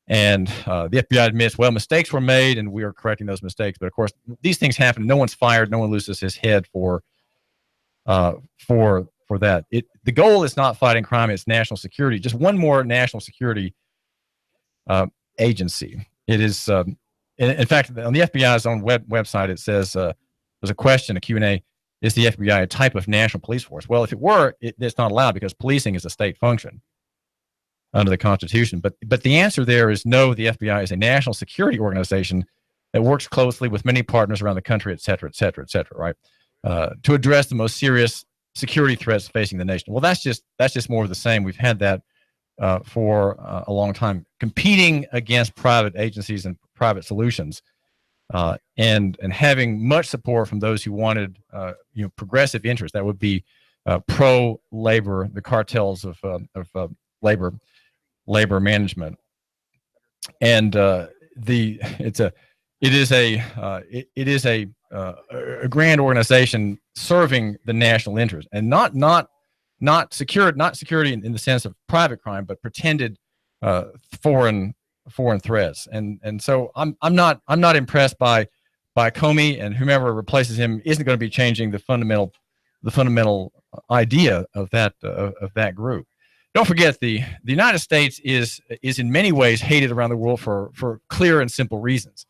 And the FBI admits, well, mistakes were made, and we are correcting those mistakes. But of course, these things happen. No one's fired. No one loses his head for that. The goal is not fighting crime; it's national security. Just one more national security agency. It is, in fact, on the FBI's own website, it says there's a question, a Q&A. Is the FBI a type of national police force? Well, if it were, it's not allowed, because policing is a state function under the Constitution. But the answer there is no. The FBI is a national security organization that works closely with many partners around the country, et cetera, et cetera, et cetera, right? To address the most serious security threats facing the nation. Well, that's just more of the same. We've had that for a long time, competing against private agencies and private solutions, and having much support from those who wanted progressive interests. That would be pro-labor, the cartels of labor management, and it is a grand organization serving the national interest, and not security in the sense of private crime, but pretended foreign threats. And so I'm not impressed by Comey, and whomever replaces him isn't going to be changing the fundamental idea of that group. Don't forget, the United States is in many ways hated around the world for clear and simple reasons.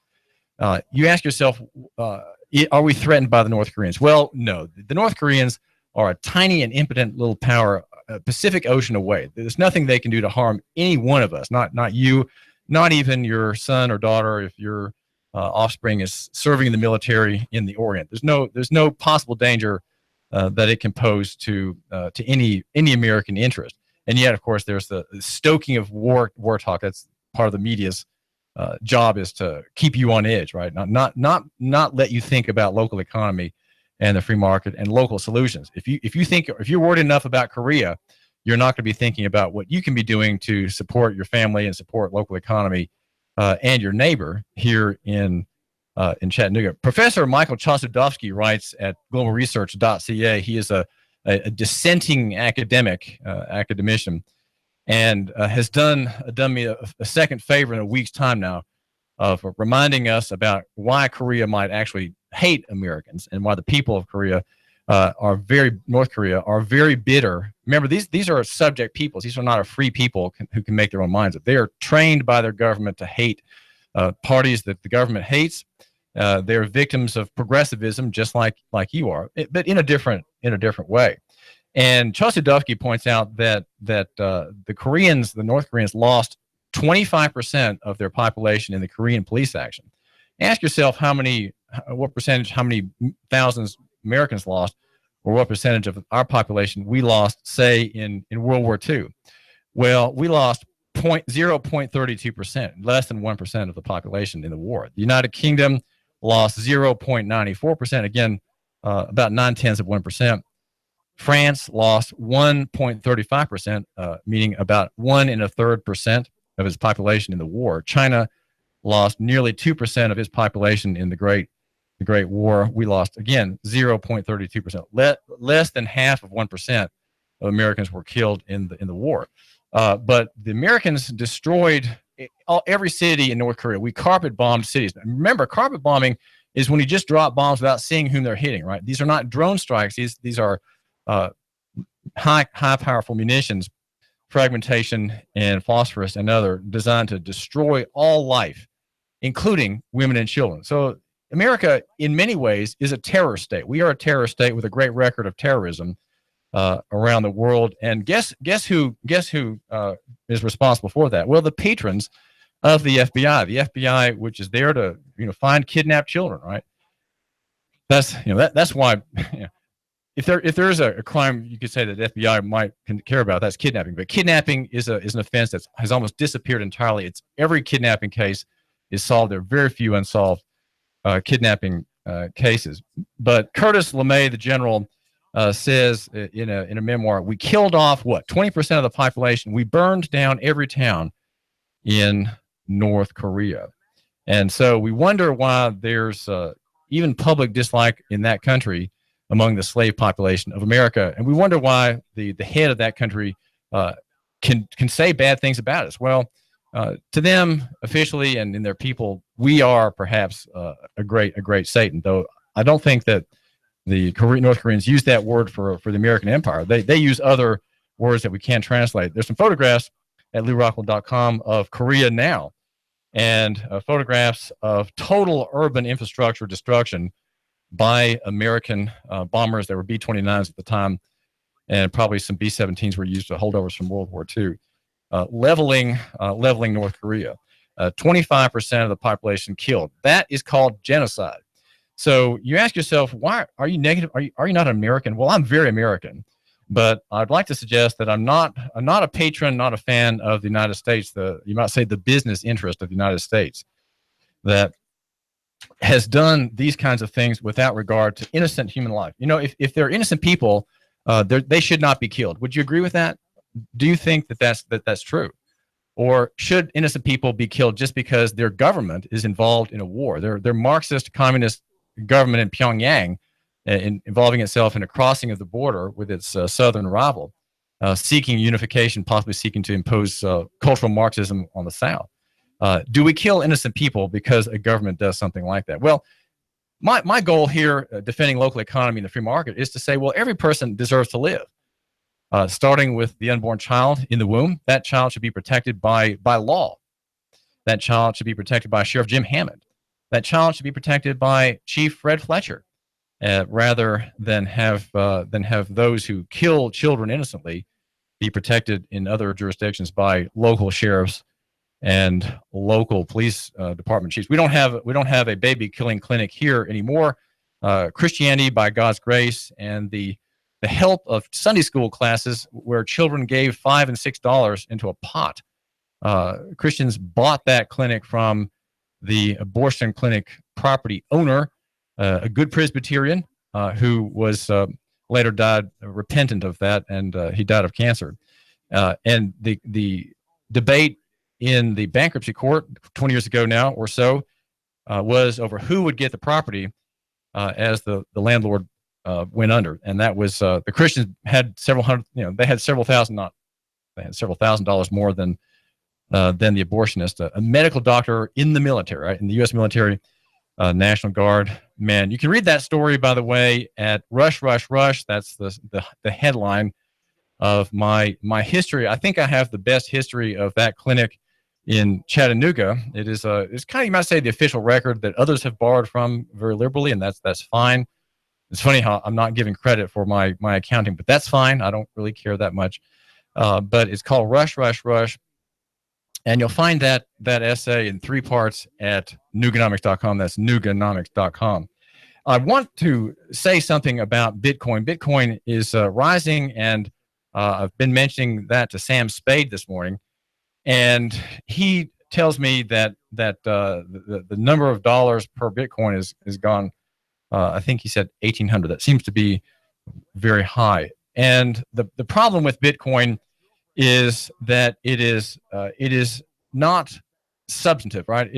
You ask yourself, are we threatened by the North Koreans? Well, no. The North Koreans are a tiny and impotent little power, a Pacific Ocean away. There's nothing they can do to harm any one of us, not you, not even your son or daughter if your offspring is serving in the military in the Orient. There's no possible danger that it can pose to any American interest. And yet, of course, there's the stoking of war talk. That's part of the media's job, is to keep you on edge, right? Not let you think about local economy and the free market and local solutions. If you're worried enough about Korea, you're not going to be thinking about what you can be doing to support your family and support local economy and your neighbor here in Chattanooga. Professor Michael Chosudovsky writes at globalresearch.ca. He is a dissenting academician, and has done me a second favor in a week's time now of reminding us about why Korea might actually hate Americans, and why the people of North Korea are very bitter. Remember, these are subject peoples. These are not a free people who can make their own minds up. They are trained by their government to hate parties that the government hates. They're victims of progressivism, just like you are, but in a different way. And Chosudovsky points out that the North Koreans lost 25% of their population in the Korean police action. Ask yourself how many thousands Americans lost. or what percentage of our population we lost, say, in World War II. Well, we lost 0.32%, less than 1% of the population in the war. The United Kingdom lost 0.94%, again, about 0.9%. France lost 1.35%, meaning about 1 1/3% of its population in the war. China lost nearly 2% of its population in the Great War. We lost, again, 0.32%. Less than half of 1% of Americans were killed in the war. But the Americans destroyed every city in North Korea. We carpet bombed cities. Remember, carpet bombing is when you just drop bombs without seeing whom they're hitting, right? These are not drone strikes. These are high powerful munitions, fragmentation and phosphorus and other, designed to destroy all life, including women and children. So America, in many ways, is a terror state. We are a terror state with a great record of terrorism around the world. And guess who is responsible for that? Well, the patrons of the FBI. The FBI, which is there to find kidnapped children, right? That's why. If there is a crime you could say that the FBI might care about, that's kidnapping. But kidnapping is an offense that has almost disappeared entirely. Every kidnapping case is solved. There are very few unsolved kidnapping cases. But Curtis LeMay, the general, says in a memoir, we killed off 20% of the population. We burned down every town in North Korea. And so we wonder why there's even public dislike in that country among the slave population of America. And we wonder why the head of that country can say bad things about us. Well, to them, officially, and in their people, we are perhaps a great Satan, though I don't think that the North Koreans use that word for the American empire. They use other words that we can't translate. There's some photographs at LewRockwell.com of Korea now, and photographs of total urban infrastructure destruction by American bombers. There were B-29s at the time, and probably some B-17s were used to holdovers from World War II, leveling North Korea. 25% of the population killed. That is called genocide. So you ask yourself, why are you negative? Are you not American? Well, I'm very American, but I'd like to suggest that I'm not a patron, not a fan of the United States. You might say the business interest of the United States that has done these kinds of things without regard to innocent human life. If they're innocent people, they should not be killed. Would you agree with that? Do you think that's true? Or should innocent people be killed just because their government is involved in a war? Their Marxist communist government in Pyongyang, involving itself in a crossing of the border with its southern rival, seeking unification, possibly seeking to impose cultural Marxism on the South. Do we kill innocent people because a government does something like that? Well, my goal here, defending local economy and the free market, is to say, well, every person deserves to live. Starting with the unborn child in the womb, that child should be protected by law. That child should be protected by Sheriff Jim Hammond. That child should be protected by Chief Fred Fletcher, rather than have those who kill children innocently be protected in other jurisdictions by local sheriffs and local police department chiefs. We don't have a baby killing clinic here anymore. Christianity, by God's grace, and the help of Sunday school classes where children gave $5 and $6 into a pot. Christians bought that clinic from the abortion clinic property owner, a good Presbyterian who was later died repentant of that, and he died of cancer. And the debate in the bankruptcy court 20 years ago now or so was over who would get the property as the landlord went under, and that was the Christians had several hundred, they had several thousand dollars more than the abortionist, a medical doctor in the military, right, in the U.S. military, National Guard man. You can read that story, by the way, at Rush, Rush, Rush. That's the headline of my history. I think I have the best history of that clinic in Chattanooga. It is it's kind of, you might say, the official record that others have borrowed from very liberally, and that's fine. It's funny how I'm not giving credit for my accounting, but that's fine. I don't really care that much. But it's called Rush, Rush, Rush. And you'll find that essay in 3 parts at Nooganomics.com. That's Nooganomics.com. I want to say something about Bitcoin. Bitcoin is rising, and I've been mentioning that to Sam Spade this morning, and he tells me that the number of dollars per Bitcoin is gone. I think he said 1,800. That seems to be very high. And the problem with Bitcoin is that it is not substantive, right?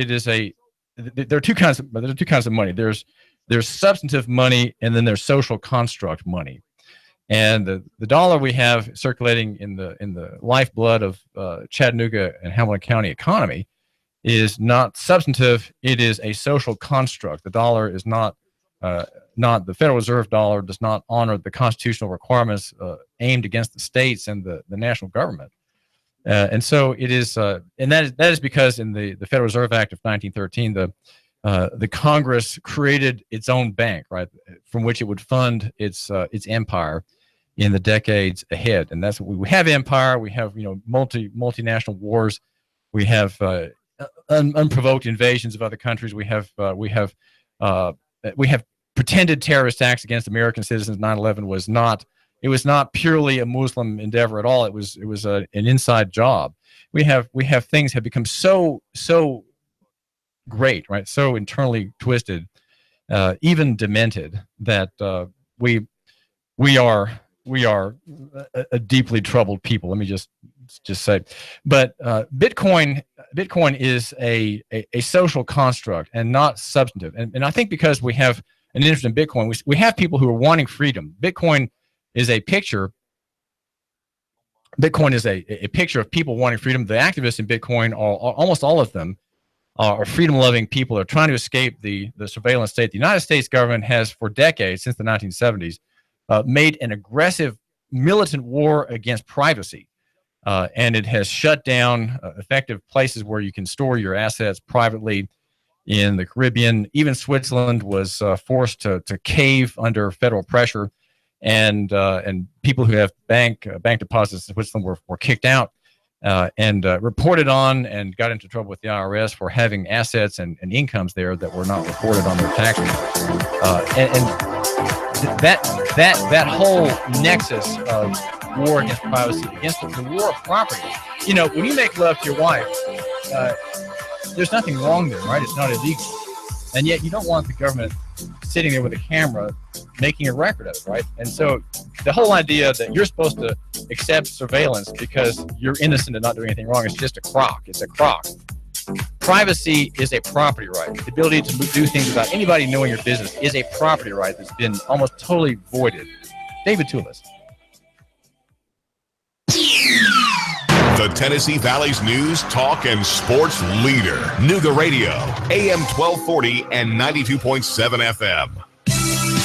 There are two kinds of money. There's substantive money, and then there's social construct money. And the dollar we have circulating in the lifeblood of Chattanooga and Hamilton County economy is not substantive. It is a social construct. The dollar is not the Federal Reserve dollar does not honor the constitutional requirements aimed against the states and the national government. And so it is, and that is because in the Federal Reserve Act of 1913, the Congress created its own bank, right, from which it would fund its empire in the decades ahead. And that's what we have: empire. We have multinational wars. We have unprovoked invasions of other countries. We have pretended terrorist acts against American citizens. 9/11 was not. It was not purely a Muslim endeavor at all. It was an inside job. We have things have become so great, right? So internally twisted, even demented, that we are a deeply troubled people. Let me just say, but Bitcoin is a social construct and not substantive. And I think because we have an interest in Bitcoin, we have people who are wanting freedom. Bitcoin is a picture. Bitcoin is a picture of people wanting freedom. The activists in Bitcoin are almost all of them are freedom-loving people. They're trying to escape the surveillance state. The United States government has, for decades, since the 1970s, made an aggressive militant war against privacy. And it has shut down effective places where you can store your assets privately in the Caribbean. Even Switzerland was forced to cave under federal pressure, and people who have bank deposits in Switzerland were kicked out and reported on and got into trouble with the IRS for having assets and incomes there that were not reported on their tax returns. That whole nexus of war against privacy, against the war of property. When you make love to your wife, there's nothing wrong there, right? It's not illegal. And yet you don't want the government sitting there with a camera making a record of it, right? And so the whole idea that you're supposed to accept surveillance because you're innocent and not doing anything wrong is just a crock. It's a crock. Privacy is a property right. The ability to do things without anybody knowing your business is a property right that's been almost totally voided. David Tulis. The Tennessee Valley's news, talk, and sports leader. Nooga Radio, AM 1240 and 92.7 FM.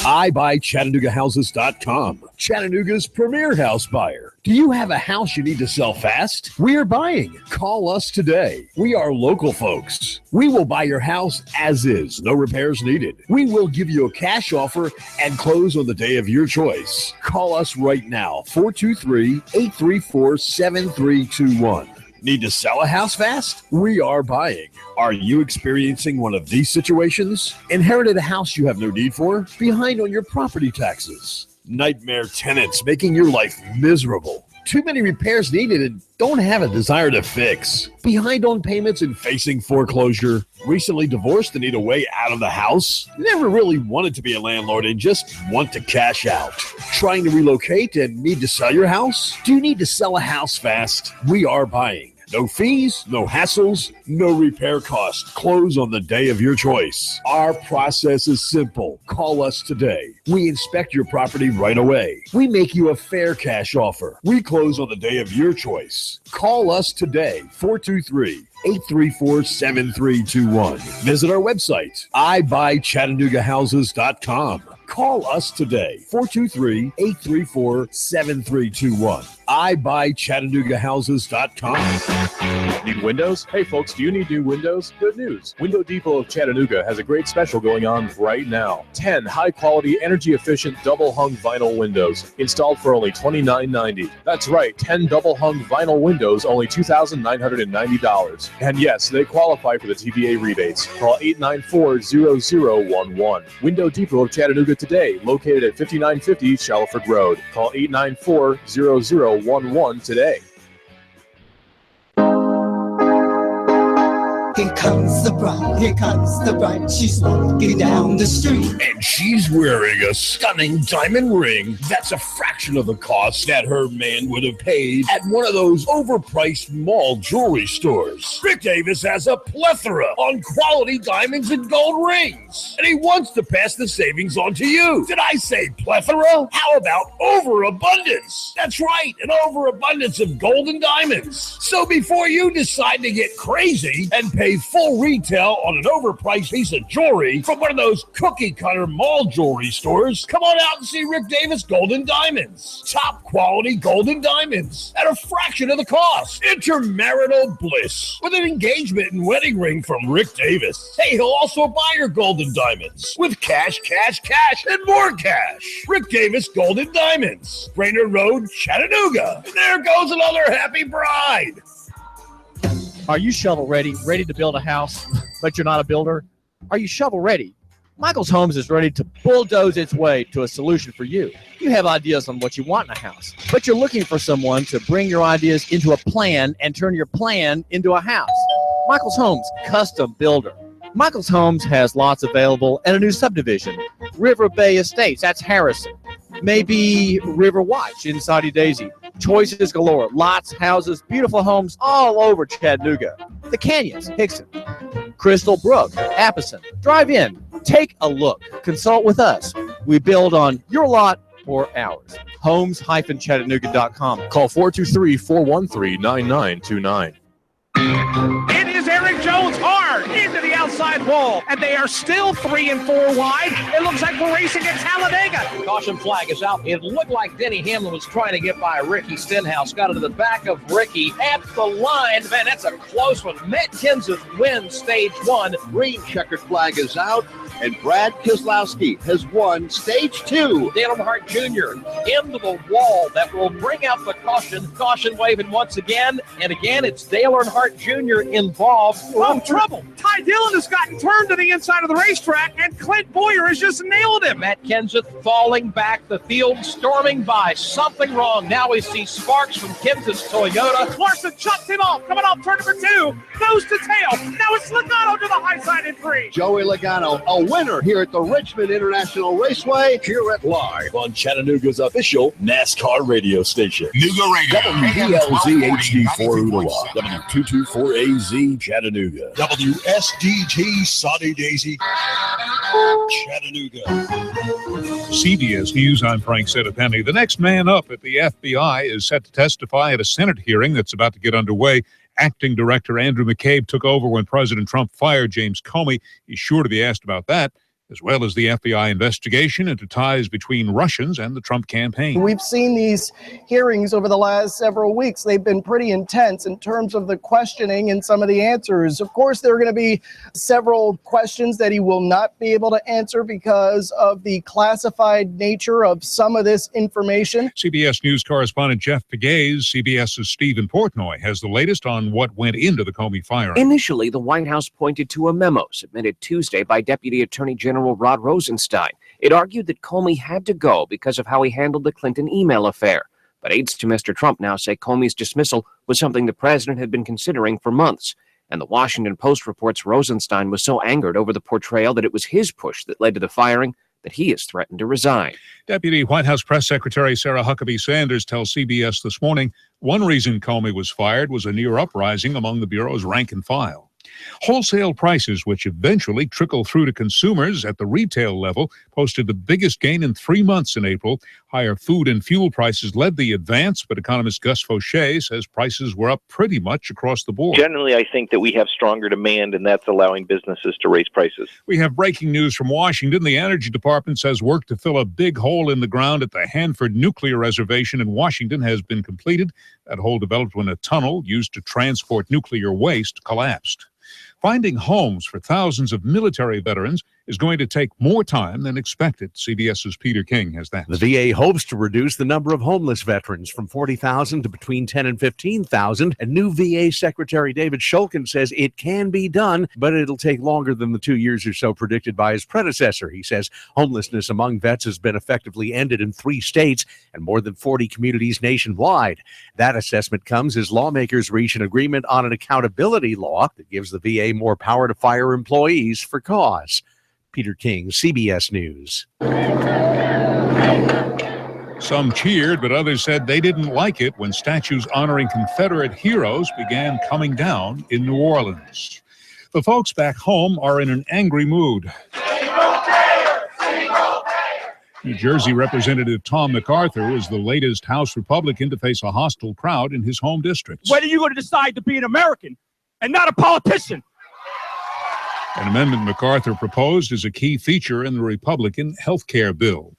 iBuyChattanoogaHouses.com, Chattanooga's premier house buyer. Do you have a house you need to sell fast? We are buying. Call us today. We are local folks. We will buy your house as is, no repairs needed. We will give you a cash offer and close on the day of your choice. Call us right now, 423-834-7321. Need to sell a house fast? We are buying. Are you experiencing one of these situations? Inherited a house you have no need for? Behind on your property taxes? Nightmare tenants making your life miserable? Too many repairs needed and don't have a desire to fix? Behind on payments and facing foreclosure? Recently divorced and need a way out of the house? Never really wanted to be a landlord and just want to cash out? Trying to relocate and need to sell your house? Do you need to sell a house fast? We are buying. No fees, no hassles, no repair costs. Close on the day of your choice. Our process is simple. Call us today. We inspect your property right away. We make you a fair cash offer. We close on the day of your choice. Call us today, 423-834-7321. Visit our website, iBuyChattanoogaHouses.com. Call us today, 423-834-7321. iBuyChattanoogaHouses.com. Need windows? Hey folks, do you need new windows? Good news. Window Depot of Chattanooga has a great special going on right now. 10 high-quality, energy-efficient double-hung vinyl windows installed for only $29.90. That's right, 10 double-hung vinyl windows, only $2,990. And yes, they qualify for the TVA rebates. Call 894-0011. Window Depot of Chattanooga today, located at 5950 Shalford Road. Call 894-0011 today. Here comes the bride, here comes the bride. She's walking down the street. And she's wearing a stunning diamond ring that's a fraction of the cost that her man would have paid at one of those overpriced mall jewelry stores. Rick Davis has a plethora on quality diamonds and gold rings, and he wants to pass the savings on to you. Did I say plethora? How about overabundance? That's right, an overabundance of gold and diamonds. So before you decide to get crazy and pay full retail on an overpriced piece of jewelry from one of those cookie-cutter mall jewelry stores, come on out and see Rick Davis Gold and Diamonds. Top quality gold and diamonds at a fraction of the cost. Intermarital bliss with an engagement and wedding ring from Rick Davis. Hey, he'll also buy your gold and diamonds with cash, and more cash. Rick Davis Gold and Diamonds, Brainerd Road, Chattanooga. And there goes another happy bride. Are you shovel ready to build a house, but you're not a builder? Are you shovel ready? Michael's Homes is ready to bulldoze its way to a solution for you. You have ideas on what you want in a house, but you're looking for someone to bring your ideas into a plan and turn your plan into a house. Michael's Homes, custom builder. Michael's Homes has lots available and a new subdivision. River Bay Estates, that's Harrison. Maybe River Watch in Saudi Daisy. Choices galore, lots, houses, beautiful homes all over Chattanooga. The Canyons, Hickson, Crystal Brook, Appison. Drive in, take a look, consult with us. We build on your lot or ours. Homes-Chattanooga.com. Call 423-413-9929. It is Eric Jones hard into the outside wall, and they are still 3 and 4 wide. It looks like we're racing at Talladega. Caution flag is out. It looked like Denny Hamlin was trying to get by Ricky Stenhouse. Got into the back of Ricky at the line. Man, that's a close one. Matt Kenseth wins stage 1. Green checkered flag is out, and Brad Keselowski has won stage 2. Dale Earnhardt Jr. into the wall. That will bring out the caution. Caution waving once again. And again, it's Dale Earnhardt Jr. involved. Oh, trouble. Ty Dillon has gotten turned to the inside of the racetrack, and Clint Boyer has just nailed him. Matt Kenseth falling back, the field storming by. Something wrong. Now we see sparks from Kenseth's Toyota. Larson chucks him off. Coming off turn number 2. Nose to tail. Now it's Logano to the high side in 3. Joey Logano, a winner here at the Richmond International Raceway. Hear it live on Chattanooga's official NASCAR radio station. Nooga Radio. WBLZ HD4 Ooltewah. W224AZ Chattanooga. WSDT Saudi Daisy Chattanooga. CBS News, I'm Frank Settapenny. The next man up at the FBI is set to testify at a Senate hearing that's about to get underway. Acting Director Andrew McCabe took over when President Trump fired James Comey. He's sure to be asked about that, as well as the FBI investigation into ties between Russians and the Trump campaign. We've seen these hearings over the last several weeks. They've been pretty intense in terms of the questioning and some of the answers. Of course, there are going to be several questions that he will not be able to answer because of the classified nature of some of this information. CBS News correspondent Jeff Pegues, CBS's Stephen Portnoy, has the latest on what went into the Comey firing. Initially, the White House pointed to a memo submitted Tuesday by Deputy Attorney General Rod Rosenstein. It argued that Comey had to go because of how he handled the Clinton email affair. But aides to Mr. Trump now say Comey's dismissal was something the president had been considering for months. And the Washington Post reports Rosenstein was so angered over the portrayal that it was his push that led to the firing that he has threatened to resign. Deputy White House Press Secretary Sarah Huckabee Sanders tells CBS this morning one reason Comey was fired was a near uprising among the Bureau's rank and file. Wholesale prices, which eventually trickle through to consumers at the retail level, posted the biggest gain in 3 months in April. Higher food and fuel prices led the advance, but economist Gus Fauché says prices were up pretty much across the board. Generally, I think that we have stronger demand, and that's allowing businesses to raise prices. We have breaking news from Washington. The Energy Department says work to fill a big hole in the ground at the Hanford Nuclear Reservation in Washington has been completed. That hole developed when a tunnel used to transport nuclear waste collapsed. Finding homes for thousands of military veterans is going to take more time than expected. CBS's Peter King has that. The VA hopes to reduce the number of homeless veterans from 40,000 to between 10 and 15,000. And new VA Secretary David Shulkin says it can be done, but it'll take longer than the 2 years or so predicted by his predecessor. He says homelessness among vets has been effectively ended in 3 states and more than 40 communities nationwide. That assessment comes as lawmakers reach an agreement on an accountability law that gives the VA more power to fire employees for cause. Peter King, CBS News. Some cheered, but others said they didn't like it when statues honoring Confederate heroes began coming down in New Orleans. The folks back home are in an angry mood. New Jersey Representative Tom MacArthur is the latest House Republican to face a hostile crowd in his home district. When are you going to decide to be an American and not a politician? An amendment MacArthur proposed is a key feature in the Republican health care bill.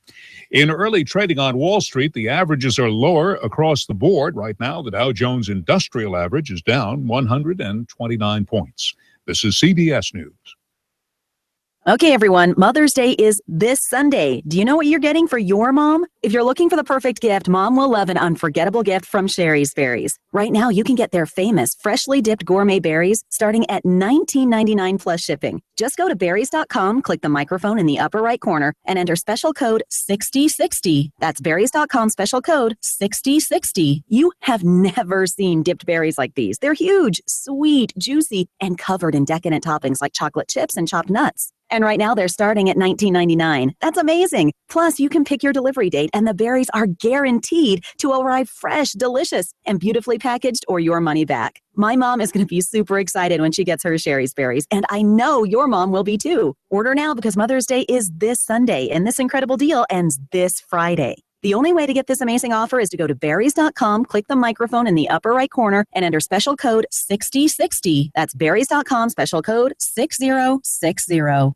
In early trading on Wall Street, the averages are lower across the board. Right now, the Dow Jones Industrial Average is down 129 points. This is CBS News. Okay, everyone, Mother's Day is this Sunday. Do you know what you're getting for your mom? If you're looking for the perfect gift, Mom will love an unforgettable gift from Sherry's Berries. Right now, you can get their famous freshly dipped gourmet berries starting at $19.99 plus shipping. Just go to berries.com, click the microphone in the upper right corner, and enter special code 6060. That's berries.com, special code 6060. You have never seen dipped berries like these. They're huge, sweet, juicy, and covered in decadent toppings like chocolate chips and chopped nuts. And right now, they're starting at $19.99. That's amazing. Plus, you can pick your delivery date, and the berries are guaranteed to arrive fresh, delicious, and beautifully packaged or your money back. My mom is going to be super excited when she gets her Sherry's Berries, and I know your mom will be too. Order now because Mother's Day is this Sunday, and this incredible deal ends this Friday. The only way to get this amazing offer is to go to berries.com, click the microphone in the upper right corner, and enter special code 6060. That's berries.com, special code 6060.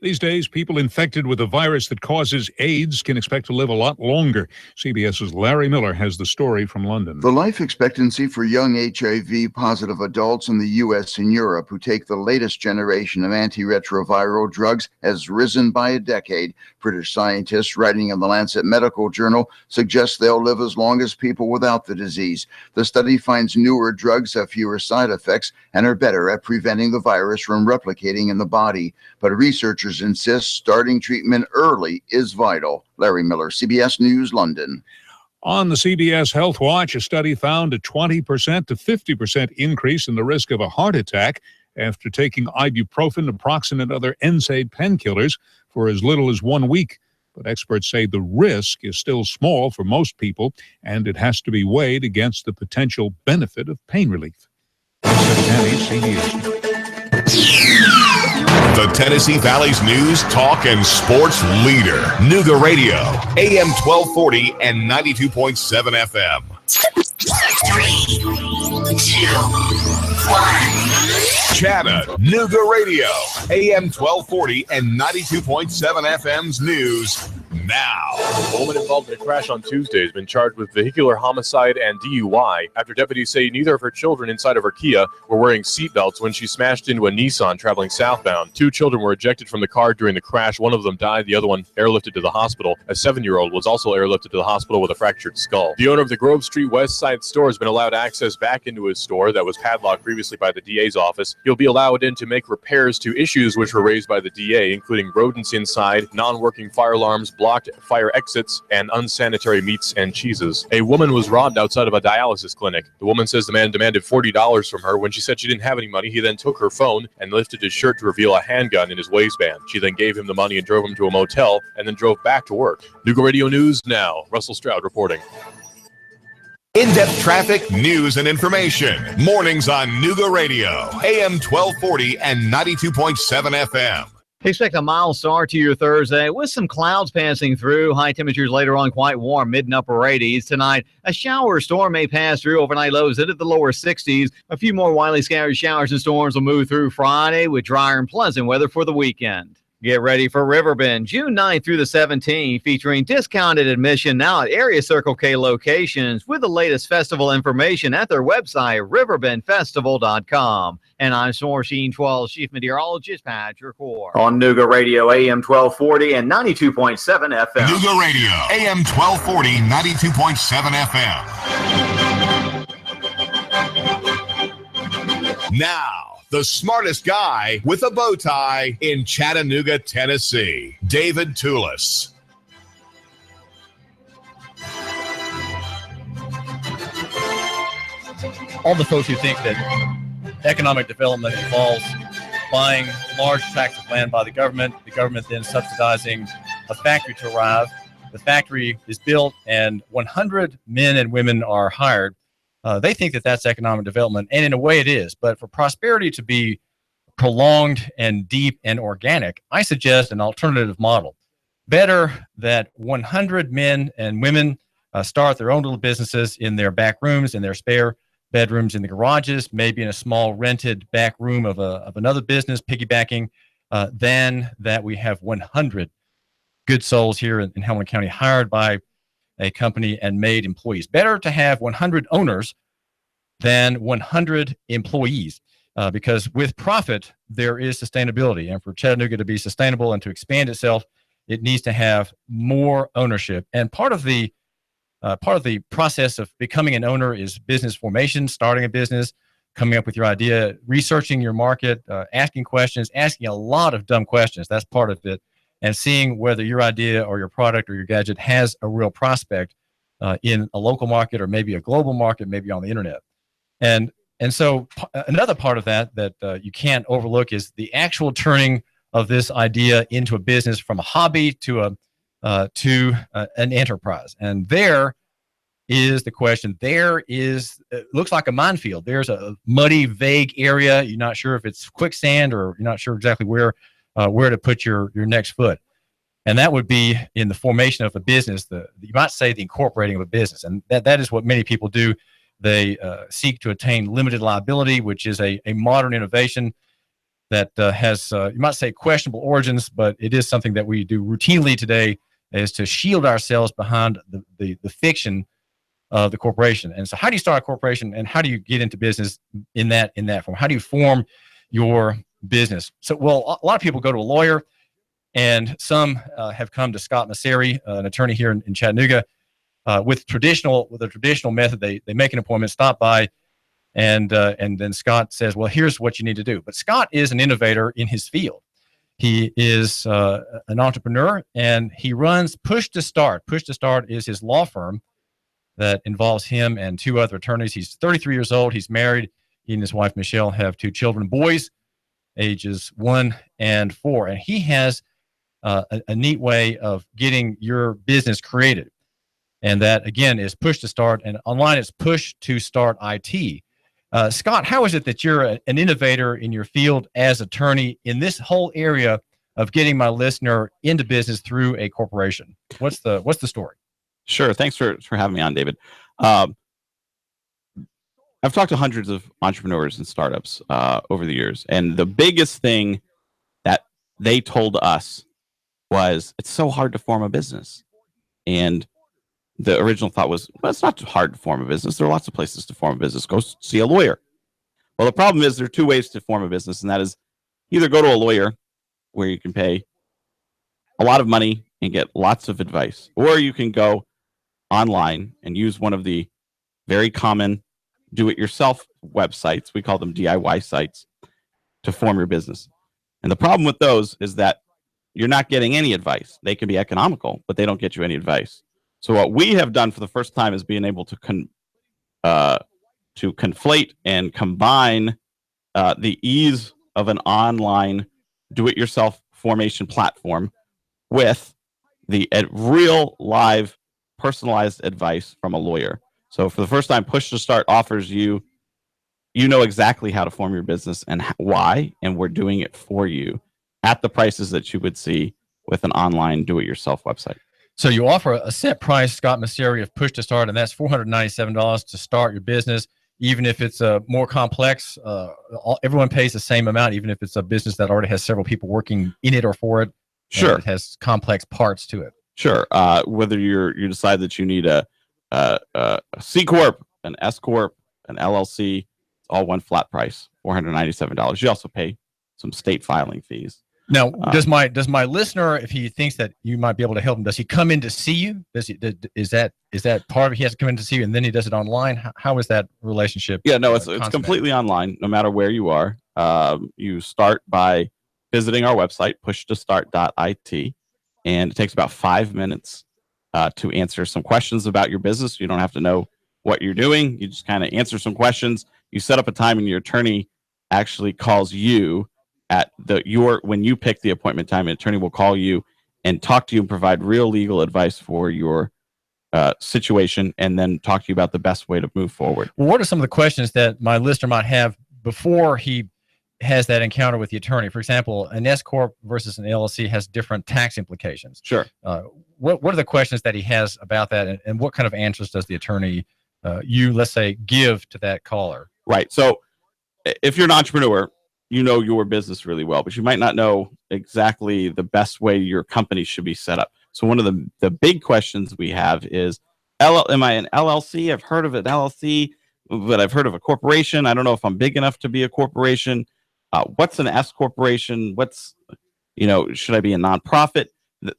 These days, people infected with a virus that causes AIDS can expect to live a lot longer. CBS's Larry Miller has the story from London. The life expectancy for young HIV-positive adults in the U.S. and Europe who take the latest generation of antiretroviral drugs has risen by a decade. British scientists writing in the Lancet Medical Journal suggest they'll live as long as people without the disease. The study finds newer drugs have fewer side effects and are better at preventing the virus from replicating in the body. But researchers insist starting treatment early is vital. Larry Miller, CBS News, London. On the CBS Health Watch, a study found a 20% to 50% increase in the risk of a heart attack after taking ibuprofen, Naproxen, and other NSAID painkillers for as little as 1 week. But experts say the risk is still small for most people, and it has to be weighed against the potential benefit of pain relief. The Tennessee Valley's news, talk, and sports leader. Nooga Radio, AM 1240 and 92.7 FM. 3, 2, 1. Chattanooga Radio, AM 1240 and 92.7 FM's news now. A woman involved in a crash on Tuesday has been charged with vehicular homicide and DUI after deputies say neither of her children inside of her Kia were wearing seatbelts when she smashed into a Nissan traveling southbound. 2 children were ejected from the car during the crash. One of them died, the other one airlifted to the hospital. A 7-year-old was also airlifted to the hospital with a fractured skull. The owner of the Grove Street West Side store has been allowed access back into his store that was padlocked previously by the DA's office. He'll be allowed in to make repairs to issues which were raised by the DA, including rodents inside, non-working fire alarms, blocked fire exits, and unsanitary meats and cheeses. A woman was robbed outside of a dialysis clinic. The woman says the man demanded $40 from her. When she said she didn't have any money, he then took her phone and lifted his shirt to reveal a handgun in his waistband. She then gave him the money and drove him to a motel and then drove back to work. Nooga Radio News now. Russell Stroud reporting. In-depth traffic, news, and information. Mornings on Nooga Radio, AM 1240 and 92.7 FM. Expect a mild start to your Thursday with some clouds passing through. High temperatures later on quite warm, mid and upper 80s. Tonight, a shower storm may pass through. Overnight lows into the lower 60s. A few more widely scattered showers and storms will move through Friday with drier and pleasant weather for the weekend. Get ready for Riverbend, June 9th through the 17th, featuring discounted admission now at Area Circle K locations with the latest festival information at their website, riverbendfestival.com. And I'm Soar Scene 12 Chief Meteorologist Patrick Hoare. On Nooga Radio, AM 1240 and 92.7 FM. Nooga Radio, AM 1240, 92.7 FM. Now, the smartest guy with a bow tie in Chattanooga, Tennessee, David Tulis. All the folks who think that economic development involves buying large tracts of land by the government then subsidizing a factory to arrive. The factory is built and 100 men and women are hired. They think that that's economic development, and in a way it is. But for prosperity to be prolonged and deep and organic, I suggest an alternative model. Better that 100 men and women start their own little businesses in their back rooms, in their spare bedrooms, in the garages, maybe in a small rented back room of another business, piggybacking, than that we have 100 good souls here in Helena County hired by a company and made employees. Better to have 100 owners than 100 employees, because with profit, there is sustainability. And for Chattanooga to be sustainable and to expand itself, it needs to have more ownership. And part of the process of becoming an owner is business formation, starting a business, coming up with your idea, researching your market, asking questions, asking a lot of dumb questions. That's part of it. And seeing whether your idea or your product or your gadget has a real prospect in a local market or maybe a global market, maybe on the internet. And so another part of that you can't overlook is the actual turning of this idea into a business from a hobby to an enterprise. And there is the question. It looks like a minefield. There's a muddy, vague area. You're not sure if it's quicksand or you're not sure exactly where to put your next foot. And that would be in the formation of a business, you might say the incorporating of a business. And that is what many people do. They seek to attain limited liability, which is a modern innovation that has, you might say, questionable origins, but it is something that we do routinely today, is to shield ourselves behind the fiction of the corporation. And so how do you start a corporation and how do you get into business in that form? How do you form your business? So, well, a lot of people go to a lawyer, and some have come to Scott Maucere, an attorney here in Chattanooga, with a traditional method. They make an appointment, stop by, and then Scott says, well, here's what you need to do. But Scott is an innovator in his field. He is an entrepreneur, and he runs Push to Start. Push to Start is his law firm that involves him and two other attorneys. He's 33 years old. He's married. He and his wife, Michelle, have two children, boys, ages 1 and 4. And he has a neat way of getting your business created. And that, again, is Push to Start. And online, it's Push to Start IT. Scott, how is it that you're an innovator in your field as attorney in this whole area of getting my listener into business through a corporation? What's the story? Sure. Thanks for having me on, David. I've talked to hundreds of entrepreneurs and startups over the years, and the biggest thing that they told us was it's so hard to form a business. And the original thought was, well, it's not hard to form a business. There are lots of places to form a business. Go see a lawyer. Well, the problem is there are two ways to form a business, and that is either go to a lawyer where you can pay a lot of money and get lots of advice, or you can go online and use one of the very common do-it-yourself websites, we call them DIY sites, to form your business. And the problem with those is that you're not getting any advice. They can be economical, but they don't get you any advice. So what we have done for the first time is being able to conflate and combine the ease of an online do-it-yourself formation platform with the real live personalized advice from a lawyer. So for the first time, Push to Start offers you know exactly how to form your business and why, and we're doing it for you at the prices that you would see with an online do-it-yourself website. So you offer a set price, Scott Maucere, of Push to Start, and that's $497 to start your business. Even if it's more complex, everyone pays the same amount, even if it's a business that already has several people working in it or for it. Sure. It has complex parts to it. Sure. Whether you decide that you need a C Corp, an S Corp, an LLC, it's all one flat price, $497. You also pay some state filing fees. Now, does my listener, if he thinks that you might be able to help him, does he come in to see you? Is that part of it? He has to come in to see you, and then he does it online. How is that relationship? Yeah, no, it's completely online, no matter where you are. You start by visiting our website, pushtostart.it, and it takes about 5 minutes to answer some questions about your business. You don't have to know what you're doing. You just kind of answer some questions. You set up a time, and your attorney actually calls you when you pick the appointment time. An attorney will call you and talk to you and provide real legal advice for your situation, and then talk to you about the best way to move forward. Well, what are some of the questions that my listener might have before he has that encounter with the attorney? For example, an S Corp versus an LLC has different tax implications. Sure. What are the questions that he has about that, and what kind of answers does the attorney, let's say, give to that caller? Right. So if you're an entrepreneur, you know your business really well, but you might not know exactly the best way your company should be set up. So one of the big questions we have is, am I an LLC? I've heard of an LLC, but I've heard of a corporation. I don't know if I'm big enough to be a corporation. What's an S corporation? Should I be a nonprofit?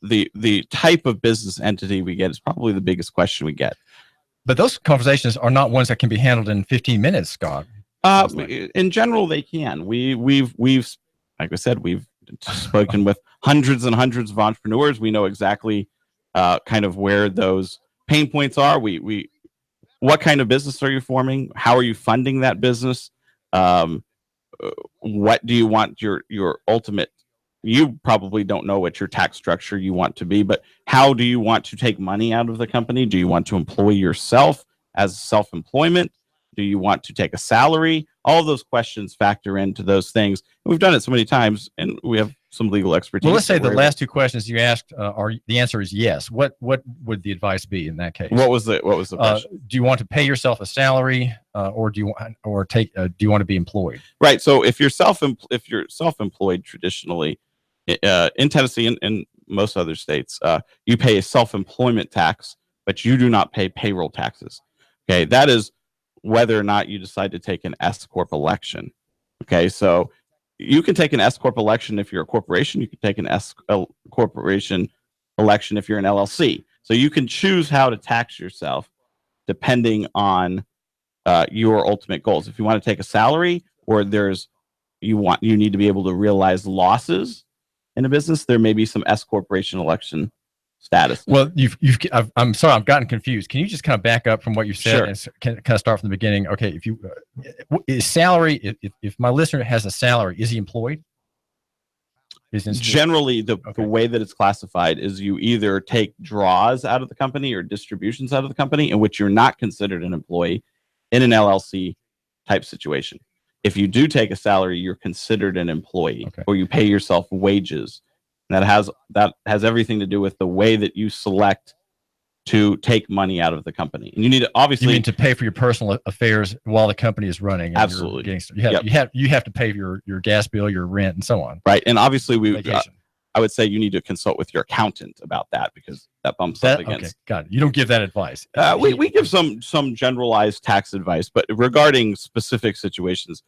The type of business entity we get is probably the biggest question we get. But those conversations are not ones that can be handled in 15 minutes, Scott. In general, they can. We've like I said, we've spoken with hundreds and hundreds of entrepreneurs. We know exactly kind of where those pain points are. What kind of business are you forming? How are you funding that business? What do you want your ultimate? You probably don't know what your tax structure you want to be, but how do you want to take money out of the company? Do you want to employ yourself as self-employment? Do you want to take a salary? All of those questions factor into those things. We've done it so many times, and we have some legal expertise. Well, let's say the last two questions you asked the answer is yes. What would the advice be in that case? What was the question? Do you want to pay yourself a salary, or do you want to be employed? Right. So if you're self-employed traditionally, in Tennessee and most other states, you pay a self-employment tax, but you do not pay payroll taxes. Okay, that is whether or not you decide to take an S Corp election. Okay, so you can take an S Corp election if you're a corporation. You can take an S corporation election if you're an LLC. So you can choose how to tax yourself depending on your ultimate goals. If you want to take a salary, or you need to be able to realize losses in a business, there may be some S corporation election status. Well, I'm sorry, I've gotten confused. Can you just kind of back up from what you said? Sure. And kind of start from the beginning? Okay, if you is salary, if my listener has a salary, is he employed? Generally, the way that it's classified is you either take draws out of the company or distributions out of the company, in which you're not considered an employee in an LLC type situation. If you do take a salary, you're considered an employee, or you pay yourself wages. That has everything to do with the way that you select to take money out of the company. And you need to obviously you mean to pay for your personal affairs while the company is running. Absolutely. You have to pay your gas bill, your rent, and so on. Right. And obviously I would say you need to consult with your accountant about that, because that bumps up against. Okay, got it. You don't give that advice. We give some generalized tax advice, but regarding specific situations,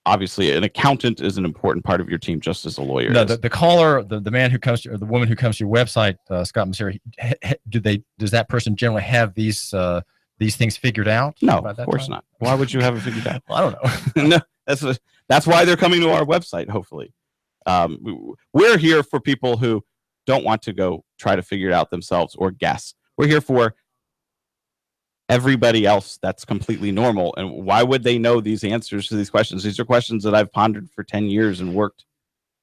obviously an accountant is an important part of your team, just as a lawyer. No, the caller, the man who comes to, or the woman who comes to your website, Scott Maucere, does that person generally have these things figured out? No, of course not. Why would you have it figured out? Well, I don't know. No, that's why they're coming to our website. Hopefully, we're here for people who don't want to go try to figure it out themselves or guess. We're here for everybody else that's completely normal. And why would they know these answers to these questions? These are questions that I've pondered for 10 years and worked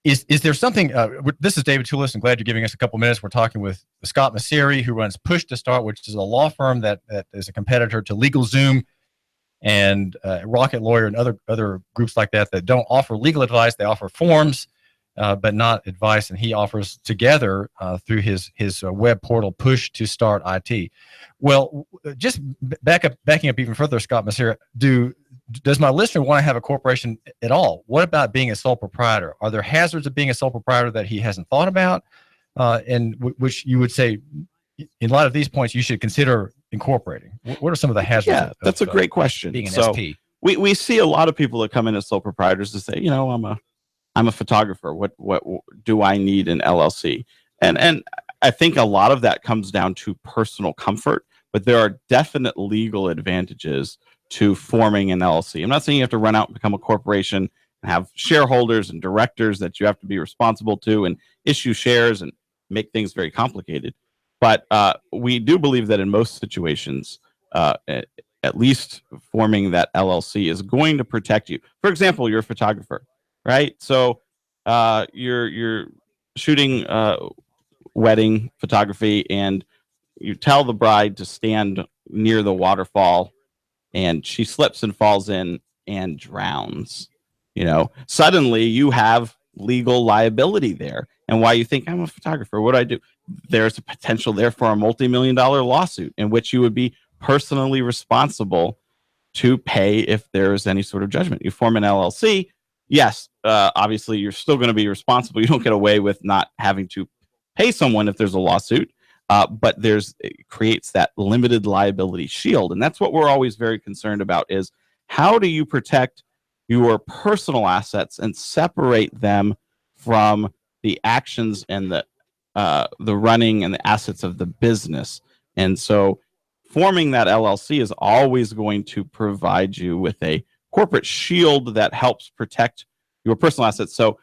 Is there something? This is David Tulis. I'm glad you're giving us a couple minutes. We're talking with Scott Maucere, who runs Push to Start, which is a law firm that is a competitor to LegalZoom and Rocket Lawyer and other groups like that don't offer legal advice. They offer forms, but not advice. And he offers together through his web portal, Push to Start IT. Well, just backing up even further, Scott Maucere, does my listener want to have a corporation at all? What about being a sole proprietor? Are there hazards of being a sole proprietor that he hasn't thought about? And which you would say, in light of these points, you should consider incorporating. What are some of the hazards? Yeah, that's a great question. Being an SP. We see a lot of people that come in as sole proprietors to say, I'm a photographer. What do I need an LLC? And I think a lot of that comes down to personal comfort, but there are definite legal advantages to forming an LLC. I'm not saying you have to run out and become a corporation and have shareholders and directors that you have to be responsible to and issue shares and make things very complicated. But we do believe that in most situations, at least forming that LLC is going to protect you. For example, you're a photographer, right? So you're shooting wedding photography and you tell the bride to stand near the waterfall and she slips and falls in and drowns. Suddenly you have legal liability there. And why you think, I'm a photographer, what do I do? There's a potential there for a multi-million-dollar lawsuit in which you would be personally responsible to pay if there is any sort of judgment. You form an LLC, yes, obviously you're still going to be responsible. You don't get away with not having to pay someone if there's a lawsuit. But it creates that limited liability shield. And that's what we're always very concerned about is how do you protect your personal assets and separate them from the actions and the running and the assets of the business. And so forming that LLC is always going to provide you with a corporate shield that helps protect your personal assets. So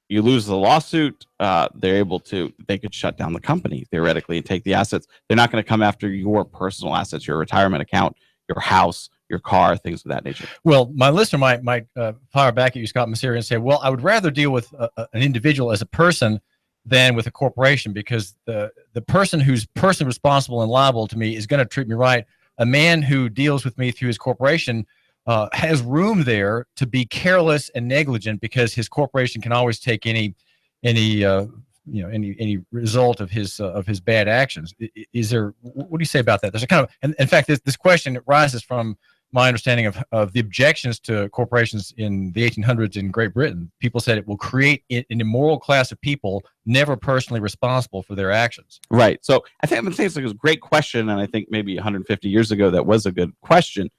you lose the lawsuit, they could shut down the company theoretically and take the assets. They're not going to come after your personal assets, your retirement account, your house, your car, things of that nature. Well, my listener might fire back at you, Scott Maucere, and say, well, I would rather deal with an individual as a person than with a corporation, because the person who's personally responsible and liable to me is going to treat me right. A man who deals with me through his corporation has room there to be careless and negligent because his corporation can always take any result of his bad actions. Is there? What do you say about that? There's a kind of, and in fact, this question rises from my understanding of the objections to corporations in the 1800s in Great Britain. People said it will create an immoral class of people never personally responsible for their actions. Right. So I think it's a great question, and I think maybe 150 years ago that was a good question.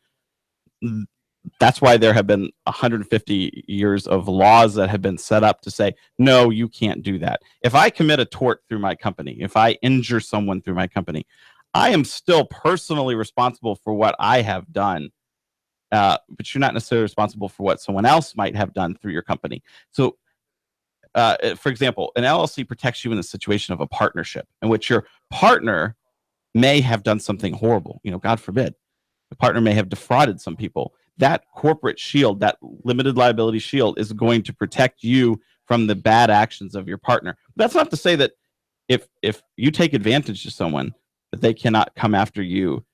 That's why there have been 150 years of laws that have been set up to say, no, you can't do that. If I commit a tort through my company, if I injure someone through my company, I am still personally responsible for what I have done. But you're not necessarily responsible for what someone else might have done through your company. So, for example, an LLC protects you in the situation of a partnership in which your partner may have done something horrible. God forbid. The partner may have defrauded some people. That corporate shield, that limited liability shield, is going to protect you from the bad actions of your partner. That's not to say that if you take advantage of someone, that they cannot come after you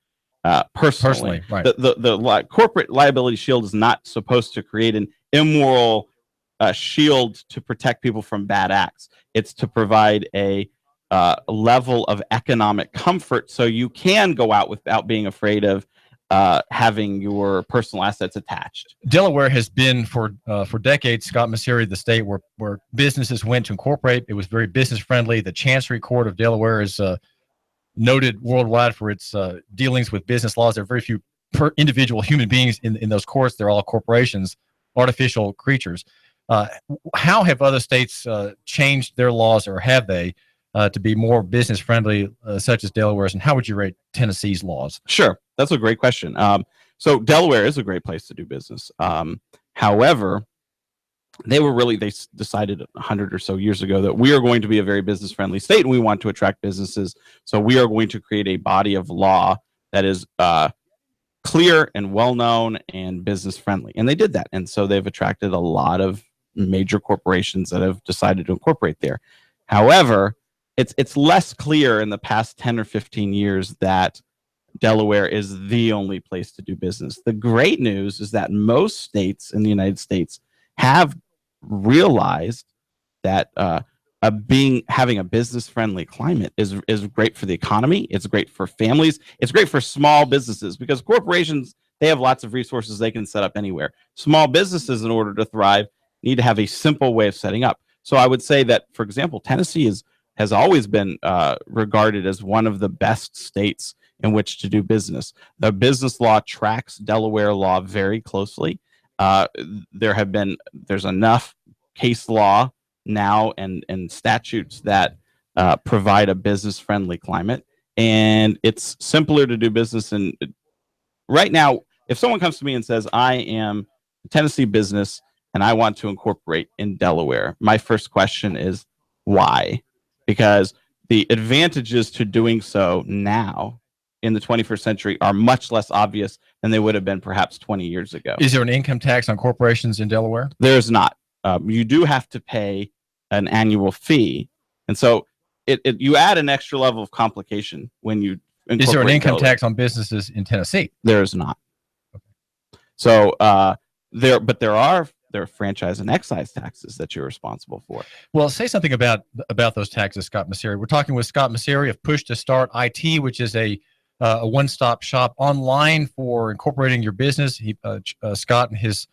personally. Right. The corporate liability shield is not supposed to create an immoral shield to protect people from bad acts. It's to provide a level of economic comfort so you can go out without being afraid of having your personal assets attached. Delaware has been for decades, Scott Maucere, the state where businesses went to incorporate. It was very business friendly. The Chancery Court of Delaware is noted worldwide for its dealings with business laws. There are very few individual human beings in those courts. They're all corporations, artificial creatures. How have other states changed their laws, or have they, to be more business friendly, such as Delaware's? And how would you rate Tennessee's laws? Sure. That's a great question. So Delaware is a great place to do business. However, they decided 100 or so years ago that we are going to be a very business friendly state and we want to attract businesses. So we are going to create a body of law that is clear and well known and business friendly. And they did that. And so they've attracted a lot of major corporations that have decided to incorporate there. However, it's less clear in the past 10 or 15 years that Delaware is the only place to do business. The great news is that most states in the United States have realized that having a business-friendly climate is great for the economy. It's great for families. It's great for small businesses, because corporations, they have lots of resources they can set up anywhere. Small businesses, in order to thrive, need to have a simple way of setting up. So I would say that, for example, Tennessee has always been regarded as one of the best states in which to do business. The business law tracks Delaware law very closely. There's enough case law now and statutes that provide a business-friendly climate, and it's simpler to do business. And right now, if someone comes to me and says, I am a Tennessee business and I want to incorporate in Delaware, my first question is, why? Because the advantages to doing so now in the 21st century are much less obvious than they would have been perhaps 20 years ago. Is there an income tax on corporations in Delaware? There's not. You do have to pay an annual fee. And so you add an extra level of complication when you incorporate. Is there an income Delaware. tax on businesses in Tennessee? There is not. Okay. So there are franchise and excise taxes that you're responsible for. Well, say something about those taxes, Scott Maucere. We're talking with Scott Maucere of Push to Start IT, which is a one-stop shop online for incorporating your business. Scott and his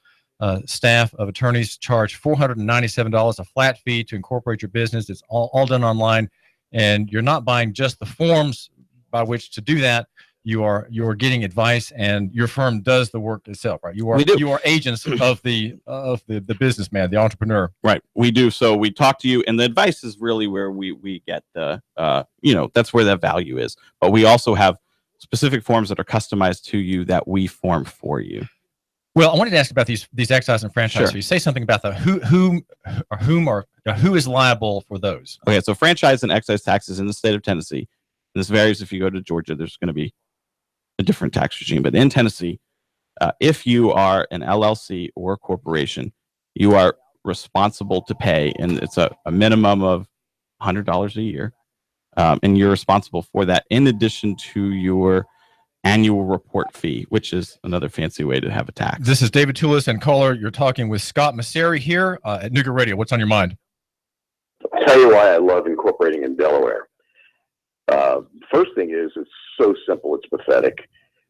staff of attorneys charge $497, a flat fee to incorporate your business. It's all done online, and you're not buying just the forms by which to do that. You're getting advice, and your firm does the work itself, right? You are agents of the businessman, the entrepreneur. Right. We do. So we talk to you, and the advice is really where we get the that's where that value is. But we also have specific forms that are customized to you that we form for you. Well, I wanted to ask about these excise and franchise fees. Say something about the who is liable for those. Okay, so franchise and excise taxes in the state of Tennessee, and this varies if you go to Georgia. There's going to be a different tax regime, but in Tennessee, if you are an LLC or a corporation, you are responsible to pay, and it's a minimum of $100 a year, and you're responsible for that in addition to your annual report fee, which is another fancy way to have a tax. This is David Tulis and caller. You're talking with Scott Maucere here at Nooga Radio. What's on your mind? I'll tell you why I love incorporating in Delaware. First thing is, it's so simple, it's pathetic.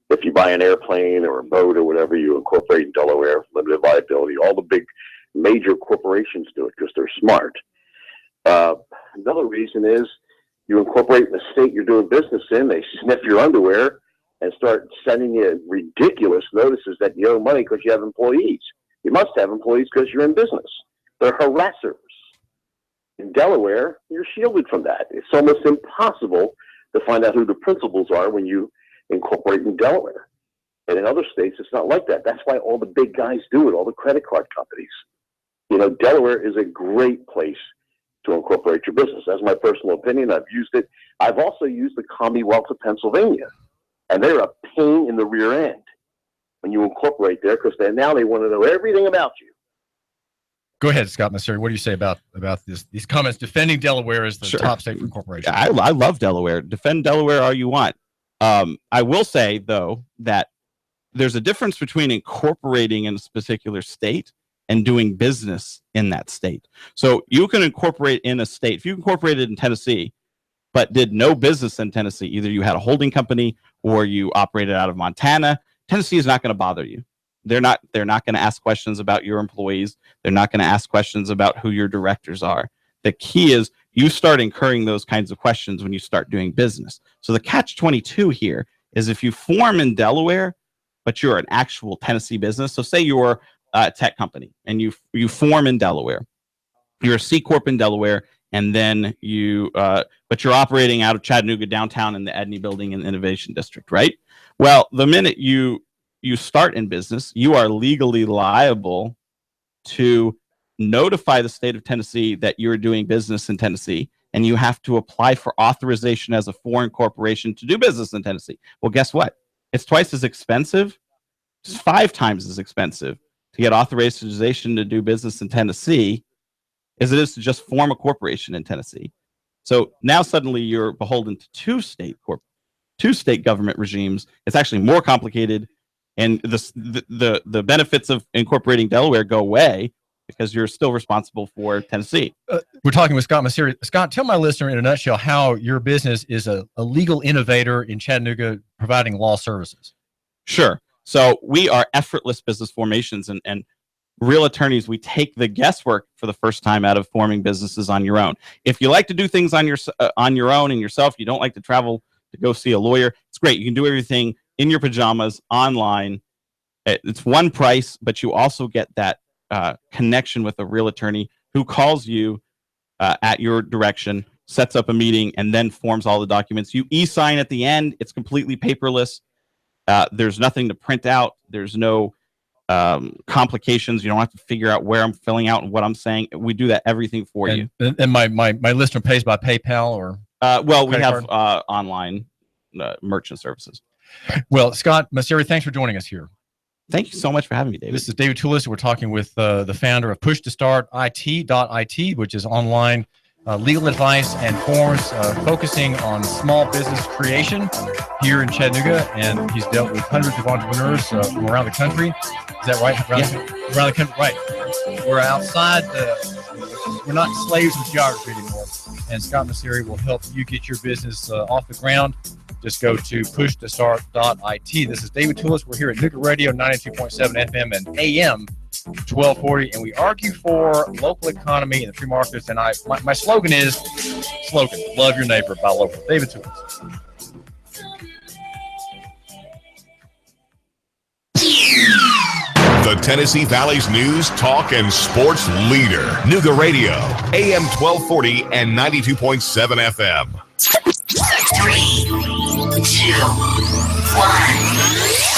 If you buy an airplane or a boat or whatever, you incorporate in Delaware, limited liability. All the big major corporations do it because they're smart. Another reason is you incorporate in the state you're doing business in, they sniff your underwear and start sending you ridiculous notices that you owe money because you have employees. You must have employees because you're in business. They're harassers. In Delaware, you're shielded from that. It's almost impossible to find out who the principals are when you incorporate in Delaware. And in other states, it's not like that. That's why all the big guys do it, all the credit card companies. Delaware is a great place to incorporate your business. That's my personal opinion. I've used it. I've also used the Commonwealth of Pennsylvania, and they're a pain in the rear end when you incorporate there because now they want to know everything about you. Go ahead, Scott Maucere. What do you say about these comments defending Delaware as the top state for incorporation? I love Delaware. Defend Delaware all you want. I will say, though, that there's a difference between incorporating in a particular state and doing business in that state. So you can incorporate in a state. If you incorporated in Tennessee, but did no business in Tennessee, either you had a holding company or you operated out of Montana, Tennessee is not going to bother you. They're not going to ask questions about your employees. They're not going to ask questions about who your directors are. The key is you start incurring those kinds of questions when you start doing business. So the catch-22 here is if you form in Delaware, but you're an actual Tennessee business. So say you're a tech company and you form in Delaware. You're a C Corp in Delaware, and then but you're operating out of Chattanooga downtown in the Edney Building and Innovation District, right? Well, the minute you start in business, you are legally liable to notify the state of Tennessee that you're doing business in Tennessee, and you have to apply for authorization as a foreign corporation to do business in Tennessee. Well, guess what? It's twice as expensive. It's 5 times as expensive to to get authorization to do business in Tennessee as it is to just form a corporation in Tennessee. So now suddenly you're beholden to two state government regimes. It's actually more complicated, and the benefits of incorporating Delaware go away because you're still responsible for Tennessee. We're talking with Scott Maucere. Scott, tell my listener in a nutshell how your business is a legal innovator in Chattanooga providing law services. Sure. So we are effortless business formations, and real attorneys, we take the guesswork for the first time out of forming businesses on your own. If you like to do things on your own and yourself, you don't like to travel to go see a lawyer, it's great. You can do everything in your pajamas, online. It's one price, but you also get that connection with a real attorney who calls you at your direction, sets up a meeting, and then forms all the documents. You e-sign at the end. It's completely paperless. There's nothing to print out. There's no complications. You don't have to figure out where I'm filling out and what I'm saying. We do that everything for you. And my listener pays by PayPal or well, we have online merchant services. Well, Scott Maucere, thanks for joining us here. Thank you so much for having me, David. This is David Tulis. We're talking with the founder of PushToStartIT.it, which is online legal advice and forms focusing on small business creation here in Chattanooga. And he's dealt with hundreds of entrepreneurs from around the country. Is that right? Around the country, right. We're outside. We're not slaves of geography anymore. And Scott Maucere will help you get your business off the ground. Just go to PushToStart.it. This is David Tulis. We're here at Nooga Radio 92.7 FM and AM 1240, and we argue for local economy and the free markets. And my slogan is love your neighbor, buy local. David Tulis. The Tennessee Valley's news, talk, and sports leader. Nooga Radio, AM 1240 and 92.7 FM. 3, 2, 1.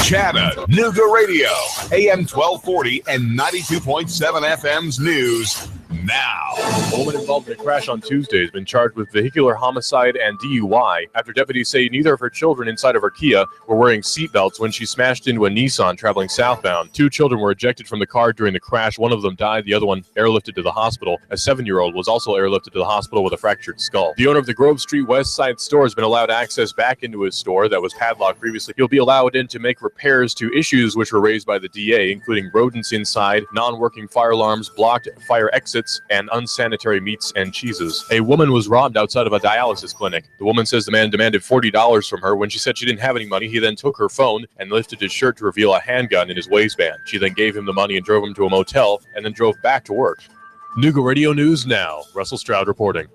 Chattanooga Radio, AM 1240 and 92.7 FM's news now. A woman involved in a crash on Tuesday has been charged with vehicular homicide and DUI after deputies say neither of her children inside of her Kia were wearing seatbelts when she smashed into a Nissan traveling southbound. 2 children were ejected from the car during the crash. One of them died, the other one airlifted to the hospital. A 7-year-old was also airlifted to the hospital with a fractured skull. The owner of the Grove Street West Side store has been allowed access back into his store that was padlocked previously. He'll be allowed in to make repairs to issues which were raised by the DA, including rodents inside, non-working fire alarms, blocked fire exits, and unsanitary meats and cheeses. A woman was robbed outside of a dialysis clinic. The woman says the man demanded $40 from her. When she said she didn't have any money, he then took her phone and lifted his shirt to reveal a handgun in his waistband. She then gave him the money and drove him to a motel and then drove back to work. Nooga Radio News now. Russell Stroud reporting.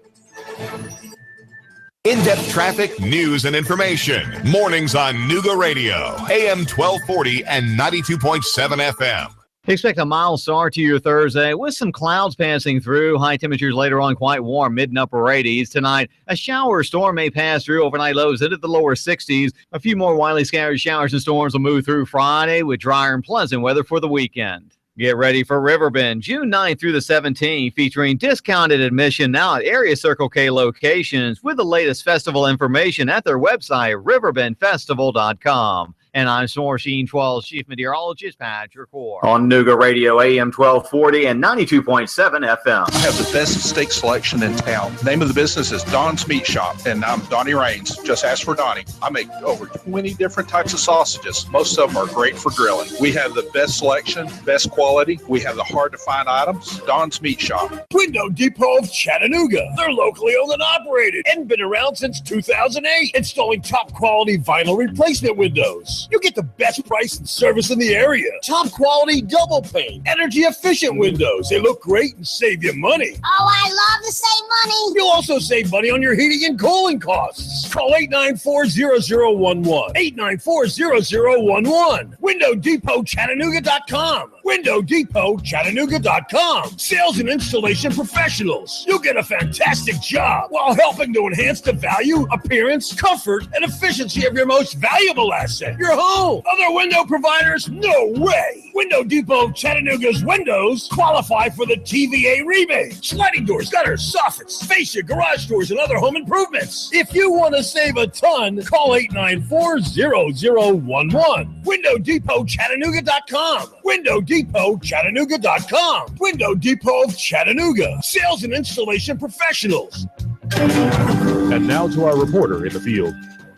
In-depth traffic, news, and information. Mornings on Nooga Radio, AM 1240 and 92.7 FM. Expect a mild start to your Thursday with some clouds passing through. High temperatures later on quite warm, mid and upper 80s. Tonight, a shower or storm may pass through. Overnight lows into the lower 60s. A few more widely scattered showers and storms will move through Friday with drier and pleasant weather for the weekend. Get ready for Riverbend, June 9th through the 17th, featuring discounted admission now at Area Circle K locations with the latest festival information at their website, riverbendfestival.com. And I'm SOAR Sheen 12's Chief Meteorologist, Patrick Orr. On Nooga Radio, AM 1240 and 92.7 FM. I have the best steak selection in town. Name of the business is Don's Meat Shop, and I'm Donnie Raines. Just ask for Donnie. I make over 20 different types of sausages. Most of them are great for grilling. We have the best selection, best quality. We have the hard-to-find items. Don's Meat Shop. Window Depot of Chattanooga. They're locally owned and operated and been around since 2008, installing top-quality vinyl replacement windows. You get the best price and service in the area. Top quality double pane, energy efficient windows. They look great and save you money. Oh, I love to save money. You'll also save money on your heating and cooling costs. Call 894-0011. 894-0011. WindowDepotChattanooga.com. WindowDepotChattanooga.com. Sales and installation professionals. You'll get a fantastic job while helping to enhance the value, appearance, comfort, and efficiency of your most valuable asset, your home. Other window providers? No way. Window Depot Chattanooga's windows qualify for the TVA rebate. Sliding doors, gutters, soffits, fascia, garage doors, and other home improvements. If you want to save a ton, call 894-0011. WindowDepotChattanooga.com. WindowDepotChattanooga.com. Window Depot of Chattanooga. Sales and installation professionals. And now to our reporter in the field.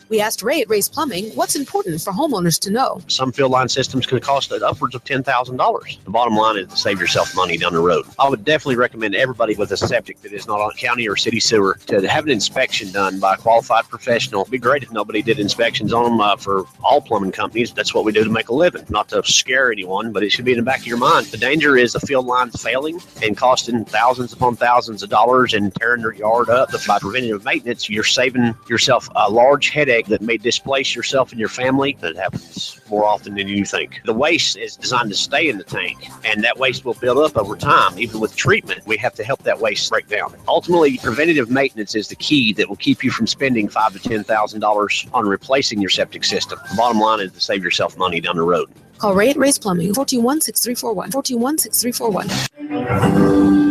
We asked Ray at Ray's Plumbing what's important for homeowners to know. Some field line systems can cost upwards of $10,000. The bottom line is to save yourself money down the road. I would definitely recommend everybody with a septic that is not on county or city sewer to have an inspection done by a qualified professional. It'd be great if nobody did inspections on them for all plumbing companies. That's what we do to make a living. Not to scare anyone, but it should be in the back of your mind. The danger is the field lines failing and costing thousands upon thousands of dollars and tearing your yard up. By preventative maintenance, you're saving yourself a large headache that may displace yourself and your family. That happens more often than you think. The waste is designed to stay in the tank, and that waste will build up over time. Even with treatment, we have to help that waste break down. Ultimately, preventative maintenance is the key that will keep you from spending $5,000 to $10,000 on replacing your septic system. The bottom line is to save yourself money down the road. Call Ray at Ray's Plumbing, 421-6341, 421-6341.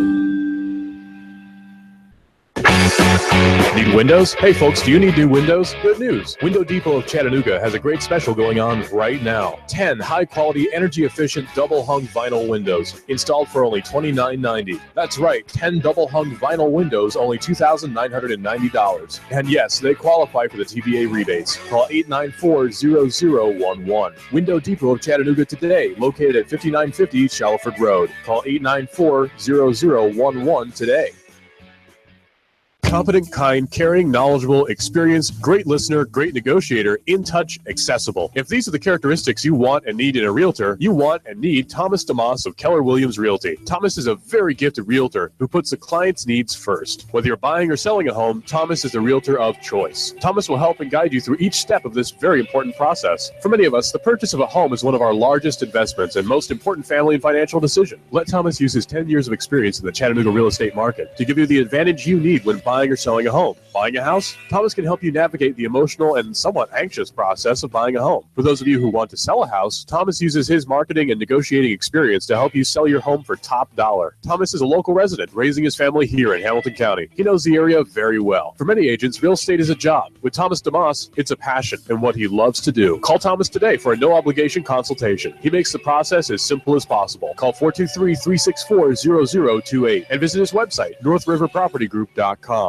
Need windows? Hey folks, do you need new windows? Good news. Window Depot of Chattanooga has a great special going on right now. 10 high-quality, energy-efficient double-hung vinyl windows installed for only $29.90. That's right, 10 double-hung vinyl windows, only $2,990. And yes, they qualify for the TVA rebates. Call 894-0011. Window Depot of Chattanooga today, located at 5950 Shalford Road. Call 894-0011 today. Competent, kind, caring, knowledgeable, experienced, great listener, great negotiator, in touch, accessible. If these are the characteristics you want and need in a realtor, you want and need Thomas DeMoss of Keller Williams Realty. Thomas is a very gifted realtor who puts the client's needs first. Whether you're buying or selling a home, Thomas is the realtor of choice. Thomas will help and guide you through each step of this very important process. For many of us, the purchase of a home is one of our largest investments and most important family and financial decision. Let Thomas use his 10 years of experience in the Chattanooga real estate market to give you the advantage you need when buying or selling a home. Buying a house? Thomas can help you navigate the emotional and somewhat anxious process of buying a home. For those of you who want to sell a house, Thomas uses his marketing and negotiating experience to help you sell your home for top dollar. Thomas is a local resident raising his family here in Hamilton County. He knows the area very well. For many agents, real estate is a job. With Thomas DeMoss, it's a passion and what he loves to do. Call Thomas today for a no-obligation consultation. He makes the process as simple as possible. Call 423-364-0028 and visit his website, northriverpropertygroup.com.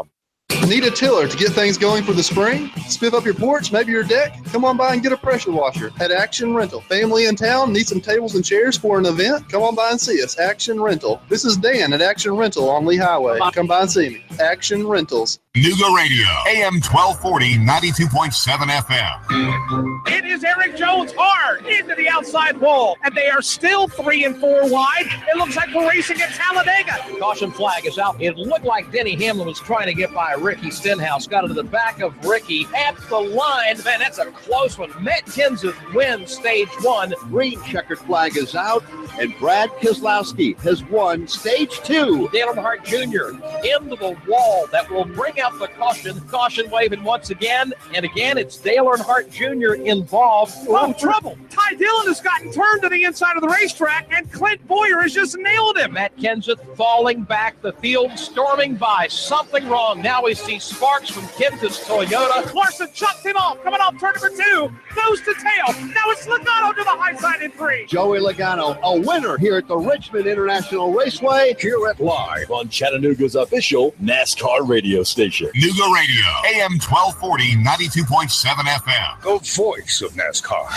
Need a tiller to get things going for the spring? Spiff up your porch, maybe your deck? Come on by and get a pressure washer at Action Rental. Family in town, need some tables and chairs for an event? Come on by and see us, Action Rental. This is Dan at Action Rental on Lee Highway. Come by and see me, Action Rentals. Nooga Radio, AM 1240, 92.7 FM. It is Eric Jones hard into the outside wall, and they are still 3 and 4 wide. It looks like we're racing at Talladega. Caution flag is out. It looked like Denny Hamlin was trying to get by Ricky Stenhouse. Got into the back of Ricky at the line. Man, that's a close one. Matt Kenseth wins stage 1. Green checkered flag is out, and Brad Keselowski has won stage 2. Dale Earnhardt Jr. into the wall. That will bring out the caution. Caution waving once again. And again, it's Dale Earnhardt Jr. involved. Oh, trouble. Ty Dillon has gotten turned to the inside of the racetrack, and Clint Boyer has just nailed him. Matt Kenseth falling back. The field storming by. Something wrong. Now we see sparks from Kenseth's Toyota. Larson chucks him off. Coming off turn number 2. Nose to tail. Now it's Logano to the high side in 3. Joey Logano, a winner here at the Richmond International Raceway. Here at Live on Chattanooga's official NASCAR radio station. Nooga Radio, AM 1240, 92.7 FM. The voice of NASCAR.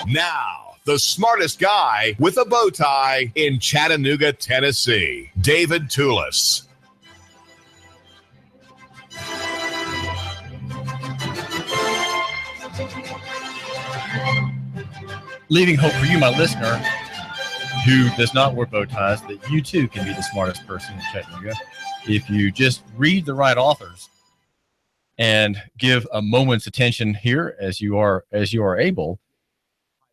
Now, the smartest guy with a bow tie in Chattanooga, Tennessee, David Tulis. Leaving hope for you, my listener, who does not wear bow ties, that you too can be the smartest person in Chattanooga if you just read the right authors and give a moment's attention here as you are able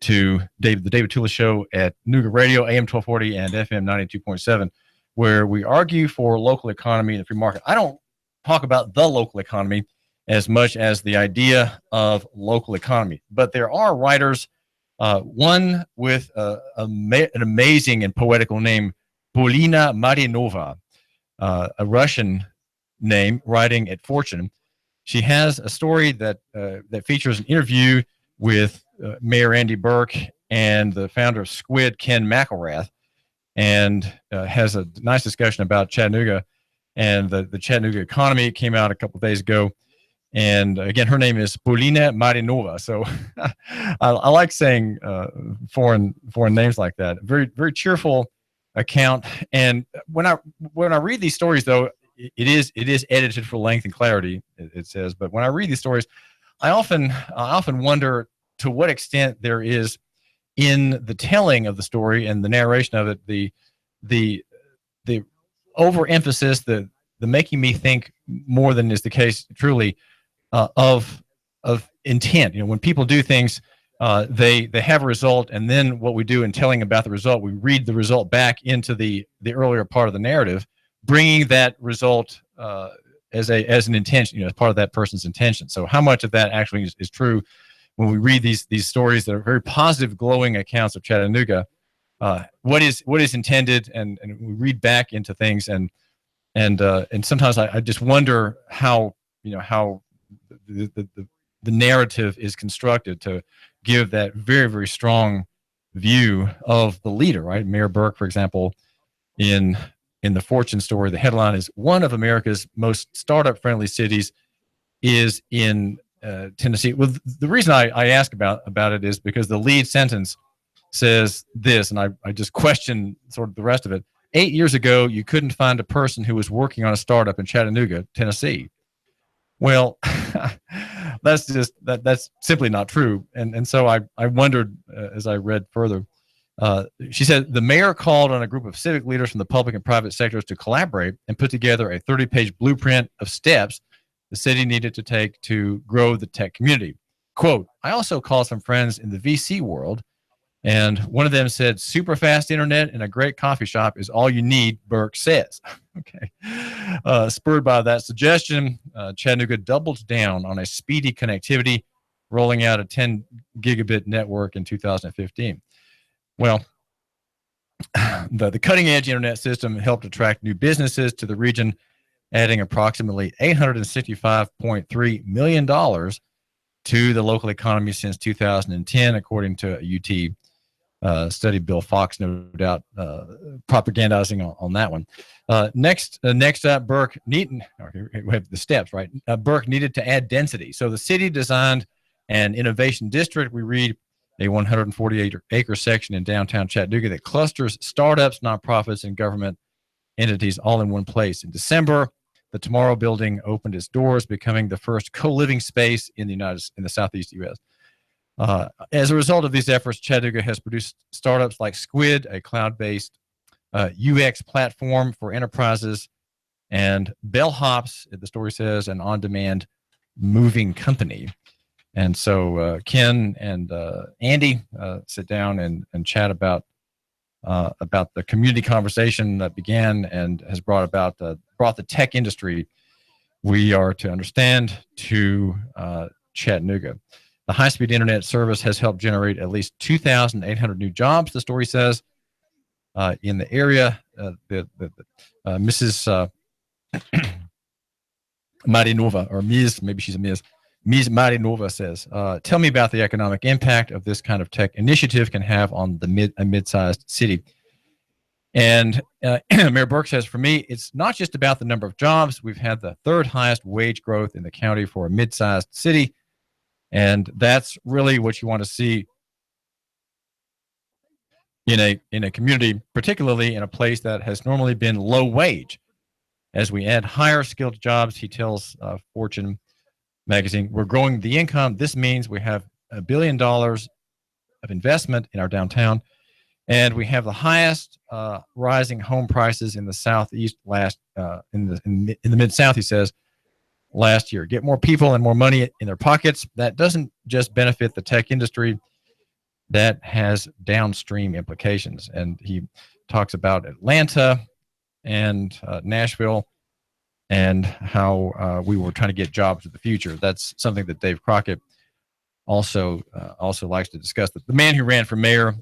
to the David Tulis Show at Nooga Radio, AM 1240 and FM 92.7, where we argue for local economy and the free market. I don't talk about the local economy as much as the idea of local economy. But there are writers, one with an amazing and poetical name, Polina Marinova, a Russian name, writing at Fortune. She has a story that features an interview with Mayor Andy Burke and the founder of Squid, Ken McElrath, and has a nice discussion about Chattanooga and the Chattanooga economy. It came out a couple of days ago. And again, her name is Polina Marinova. So I like saying foreign names like that. Very, very cheerful account. And when I read these stories, though, it is edited for length and clarity, it says. But when I read these stories, I often wonder to what extent there is in the telling of the story and the narration of it, the overemphasis, the making me think more than is the case truly of intent. When people do things, they have a result, and then what we do in telling about the result, we read the result back into the earlier part of the narrative, bringing that result as an intention, as part of that person's intention. So how much of that actually is true when we read these stories that are very positive, glowing accounts of Chattanooga? What is intended, and we read back into things, and sometimes I just wonder how the narrative is constructed to give that very, very strong view of the leader, right? Mayor Burke, for example, in the Fortune story, the headline is one of America's most startup-friendly cities is in Tennessee. Well, the reason I ask about it is because the lead sentence says this, and I just question sort of the rest of it. 8 years ago, you couldn't find a person who was working on a startup in Chattanooga, Tennessee. Well, that's simply not true. And so I wondered as I read further. She said the mayor called on a group of civic leaders from the public and private sectors to collaborate and put together a 30-page blueprint of steps the city needed to take to grow the tech community. Quote, I also called some friends in the VC world, and one of them said, super fast internet and a great coffee shop is all you need, Burke says. Okay. Spurred by that suggestion, Chattanooga doubled down on a speedy connectivity, rolling out a 10 gigabit network in 2015. Well, the cutting edge internet system helped attract new businesses to the region, adding approximately $865.3 million to the local economy since 2010, according to a UT study. Bill Fox, no doubt, propagandizing on that one. Next up, Burke we have the steps, right? Burke needed to add density. So the city designed an innovation district. We read a 148-acre section in downtown Chattanooga that clusters startups, nonprofits, and government entities all in one place. In December, the Tomorrow Building opened its doors, becoming the first co-living space in the Southeast U.S. As a result of these efforts, Chattanooga has produced startups like Squid, a cloud-based UX platform for enterprises, and Bellhops, the story says, an on-demand moving company. And so Ken and Andy sit down and chat about the community conversation that began and has brought the tech industry we are to understand to Chattanooga. The high-speed internet service has helped generate at least 2,800 new jobs, the story says, in the area. Mrs. Marinova, or Ms., maybe she's a Ms. Ms. Marinova says, tell me about the economic impact of this kind of tech initiative can have on a mid-sized city. And Mayor Burke says, for me, it's not just about the number of jobs. We've had the third highest wage growth in the county for a mid-sized city. And that's really what you want to see in a community, particularly in a place that has normally been low wage. As we add higher skilled jobs, he tells Fortune magazine, we're growing the income. This means we have $1 billion of investment in our downtown, and we have the highest rising home prices in the Southeast in the Mid-South, he says, last year. Get more people and more money in their pockets. That doesn't just benefit the tech industry. That has downstream implications. And he talks about Atlanta and Nashville and how we were trying to get jobs of the future. That's something that Dave Crockett also likes to discuss. The man who ran for mayor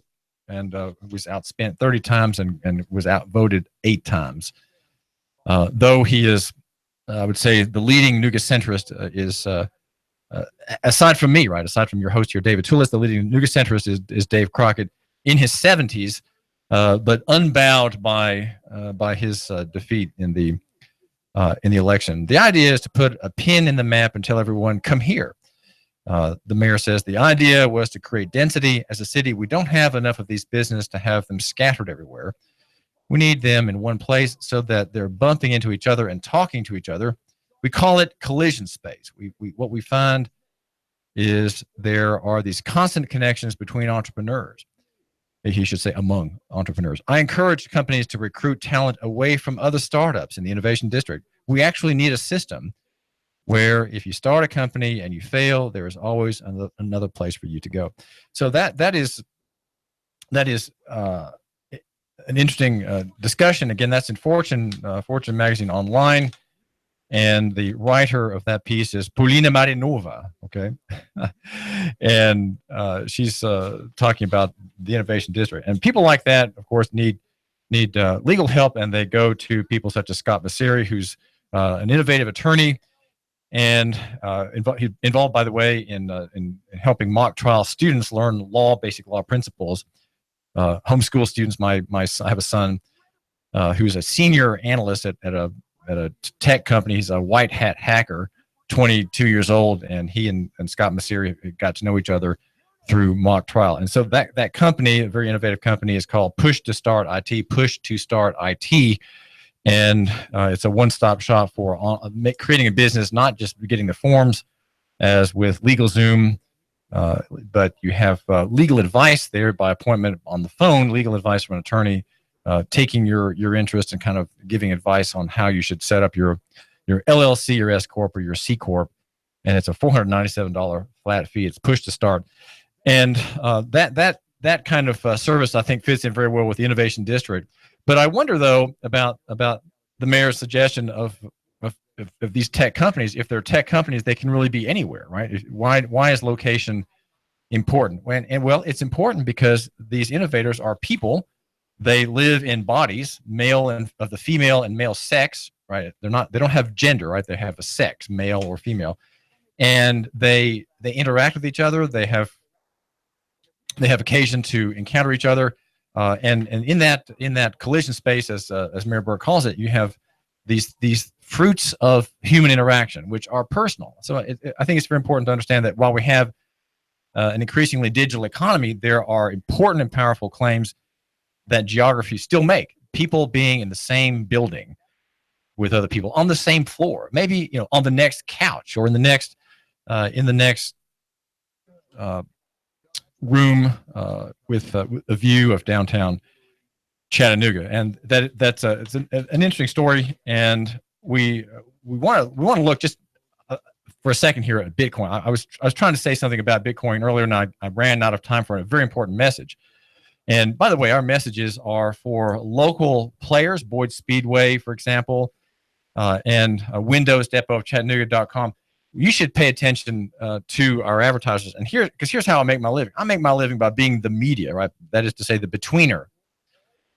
and was outspent 30 times and was outvoted 8 times. Though he is, I would say, the leading Nooga centrist is, aside from me, right? Aside from your host here, David Tulis, the leading Nooga centrist is Dave Crockett in his 70s, but unbowed by his defeat in the election. The idea is to put a pin in the map and tell everyone, come here. The mayor says the idea was to create density. As a city, we don't have enough of these businesses to have them scattered everywhere. We need them in one place so that they're bumping into each other and talking to each other. We call it collision space. What we find is there are these constant connections between entrepreneurs. He should say among entrepreneurs. I encourage companies to recruit talent away from other startups in the innovation district. We actually need a system where if you start a company and you fail, there is always another place for you to go. So that is an interesting discussion. Again, that's in Fortune magazine online, and the writer of that piece is Paulina Marinova. Okay, and she's talking about the innovation district, and people like that, of course, need legal help, and they go to people such as Scott Maucere, who's an innovative attorney. And involved, by the way, in helping mock trial students learn basic law principles. Homeschool students. I have a son who's a senior analyst at a tech company. He's a white hat hacker, 22 years old, and he and Scott Maucere got to know each other through mock trial. And so that company, a very innovative company, is called Push to Start IT. Push to Start IT. And it's a one-stop shop for creating a business, not just getting the forms, as with LegalZoom, but you have legal advice there by appointment on the phone, legal advice from an attorney, taking your interest and kind of giving advice on how you should set up your LLC, your S Corp, or your C Corp. And it's a $497 flat fee. It's Push to Start. And that kind of service, I think, fits in very well with the Innovation District. But I wonder, though, about the mayor's suggestion of these tech companies. If they're tech companies, they can really be anywhere, right? Why is location important? Well, it's important because these innovators are people. They live in bodies, male and of the female and male sex, right? They don't have gender, right? They have a sex, male or female, and they interact with each other. They have occasion to encounter each other. And in that collision space, as Mayor Burke calls it, you have these fruits of human interaction, which are personal. So I think it's very important to understand that while we have an increasingly digital economy, there are important and powerful claims that geography still make. People being in the same building with other people on the same floor, maybe on the next couch or in the next room with a view of downtown Chattanooga. And it's an interesting story. And we want to look just for a second here at Bitcoin. I was trying to say something about Bitcoin earlier, and I ran out of time for a very important message. And by the way, our messages are for local players, Boyd Speedway, for example, and Windows Depot of Chattanooga.com. You should pay attention to our advertisers. And here's how I make my living. I make my living by being the media, right? That is to say, the betweener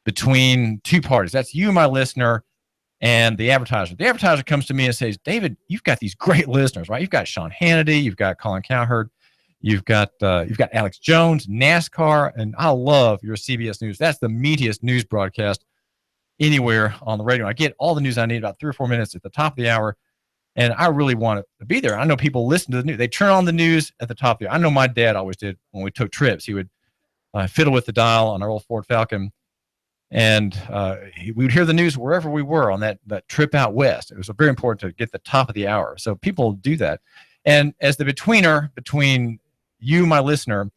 between two parties. That's you, my listener, and the advertiser. The advertiser comes to me and says, David, you've got these great listeners, right? You've got Sean Hannity, you've got Colin Cowherd, you've got Alex Jones, NASCAR, and I love your CBS News. That's the meatiest news broadcast anywhere on the radio. I get all the news I need about 3 or 4 minutes at the top of the hour. And I really want to be there. I know people listen to the news. They turn on the news at the top of the hour. I know my dad always did when we took trips. He would fiddle with the dial on our old Ford Falcon. And we would hear the news wherever we were on that trip out west. It was very important to get the top of the hour. So people do that. And as the betweener between you, my listener,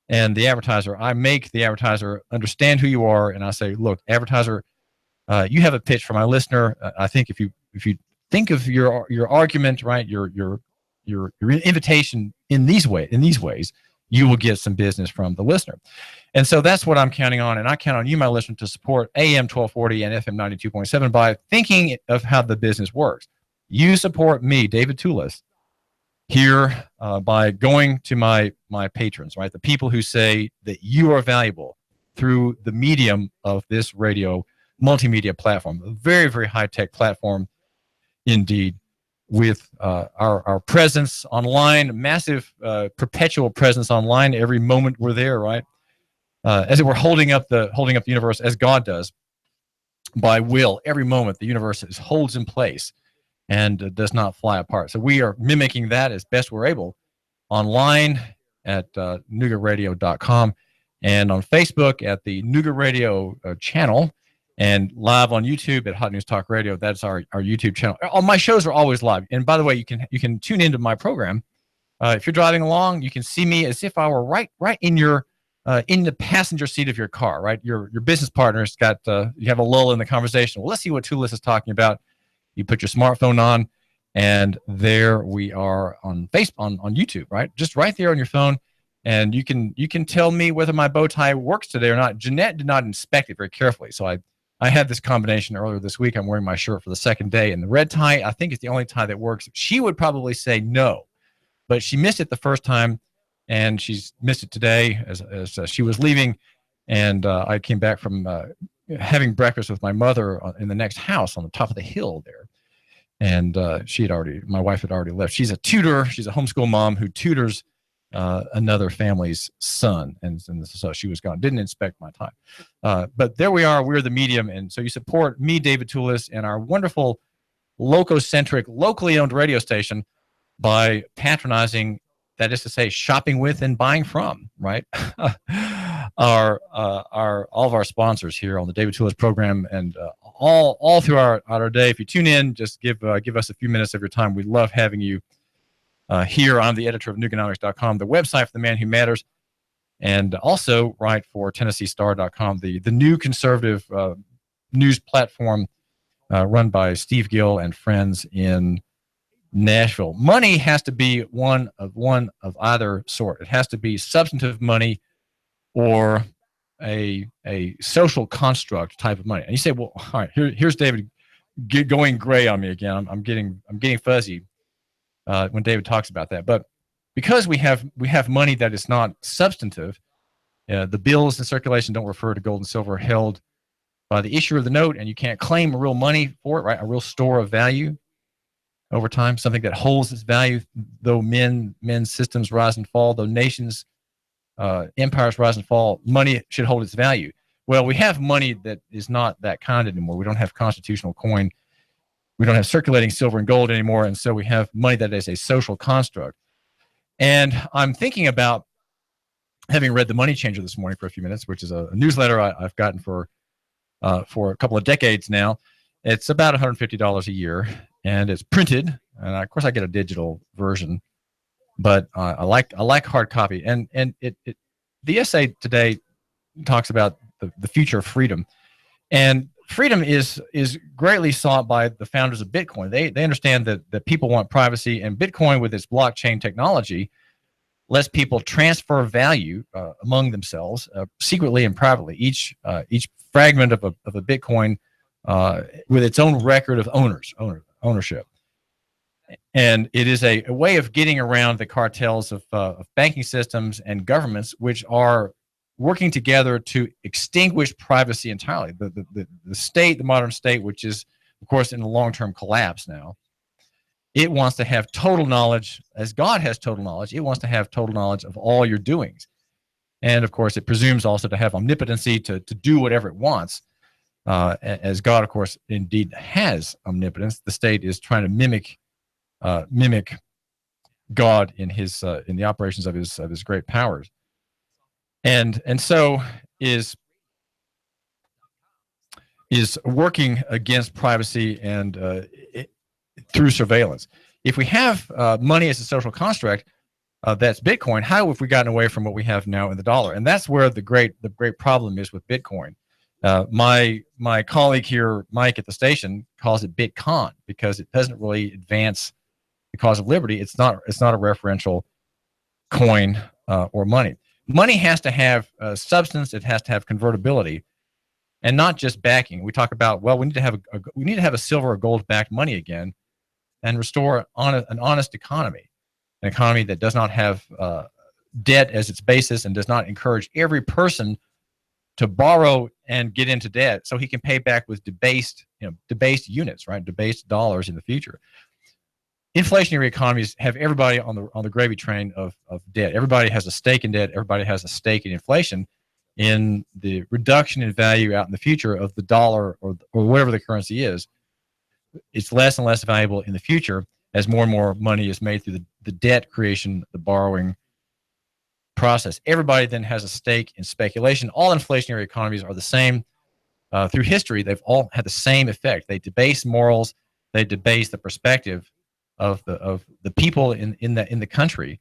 and the advertiser, I make the advertiser understand who you are. And I say, look, advertiser, you have a pitch for my listener. I think if you think of your argument, right, your invitation in these ways, you will get some business from the listener. And so that's what I'm counting on. And I count on you, my listener, to support AM 1240 and FM 92.7 by thinking of how the business works. You support me, David Tulis, here by going to my patrons, right? The people who say that you are valuable through the medium of this radio multimedia platform, a very, very high-tech platform indeed, with our presence online, massive perpetual presence online. Every moment we're there, right? As it were, holding up the universe as God does by will. Every moment the universe holds in place and does not fly apart. So we are mimicking that as best we're able online at noogaradio.com and on Facebook at the Nooga Radio channel, and live on YouTube at Hot News Talk Radio. That's our YouTube channel. All my shows are always live. And by the way, you can tune into my program. If you're driving along, you can see me as if I were right in your in the passenger seat of your car, right? Your business partner's got you have a lull in the conversation. Well, let's see what Tulis is talking about. You put your smartphone on, and there we are on YouTube, right? Just right there on your phone, and you can tell me whether my bow tie works today or not. Jeanette did not inspect it very carefully, so I had this combination earlier this week. I'm wearing my shirt for the second day, and the red tie I think is the only tie that works. She would probably say no, but she missed it the first time, and she's missed it today as she was leaving, and I came back from having breakfast with my mother in the next house on the top of the hill there. And my wife had already left. She's a tutor. She's a homeschool mom who tutors another family's son. And so she was gone. Didn't inspect my time. But there we are. We're the medium. And so you support me, David Tulis, and our wonderful loco-centric, locally owned radio station by patronizing, that is to say, shopping with and buying from, right? all of our sponsors here on the David Tulis program, and all through our day. If you tune in, just give us a few minutes of your time. We love having you here. I'm the editor of Nooganomics.com, the website for the man who matters, and also write for TennesseeStar.com, the new conservative news platform run by Steve Gill and friends in Nashville. Money has to be one of either sort. It has to be substantive money or a social construct type of money. And you say, well, all right, here's David going gray on me again. I'm getting fuzzy when David talks about that. But because we have money that is not substantive, the bills in circulation don't refer to gold and silver held by the issuer of the note, and you can't claim real money for it, right? A real store of value over time, something that holds its value, though men's systems rise and fall, though nations, empires rise and fall, money should hold its value. Well, we have money that is not that kind anymore. We don't have constitutional coin. We don't have circulating silver and gold anymore, and so we have money that is a social construct. And I'm thinking about, having read The Money Changer this morning for a few minutes, which is a newsletter I've gotten for a couple of decades now. It's about $150 a year, and it's printed. And of course, I get a digital version, but I like hard copy. And the essay today talks about the future of freedom, and freedom is greatly sought by the founders of Bitcoin. They understand that people want privacy, and Bitcoin, with its blockchain technology, lets people transfer value among themselves secretly and privately. Each fragment of a Bitcoin with its own record of ownership. And it is a way of getting around the cartels of banking systems and governments, which are working together to extinguish privacy entirely. The state, the modern state, which is, of course, in a long-term collapse now, it wants to have total knowledge, as God has total knowledge. It wants to have total knowledge of all your doings. And, of course, it presumes also to have omnipotency to do whatever it wants. As God, of course, indeed has omnipotence, the state is trying to mimic God in the operations of his great powers, and so is working against privacy and through surveillance. If we have money as a social construct, that's Bitcoin. How have we gotten away from what we have now in the dollar? And that's where the great problem is with Bitcoin. My colleague here, Mike at the station, calls it bitcon because it doesn't really advance the cause of liberty. It's not a referential coin or money. Money has to have substance. It has to have convertibility, and not just backing. We talk about, well, we need to have a silver or gold backed money again, and restore an honest economy, an economy that does not have debt as its basis and does not encourage every person to borrow and get into debt so he can pay back with debased units, right? Debased dollars in the future. Inflationary economies have everybody on the gravy train of debt. Everybody has a stake in debt. Everybody has a stake in inflation, in the reduction in value out in the future of the dollar or whatever the currency is. It's less and less valuable in the future as more and more money is made through the debt creation, the borrowing process. Everybody then has a stake in speculation. All inflationary economies are the same. Through history, they've all had the same effect. They debase morals. They debase the perspective of the people in the country,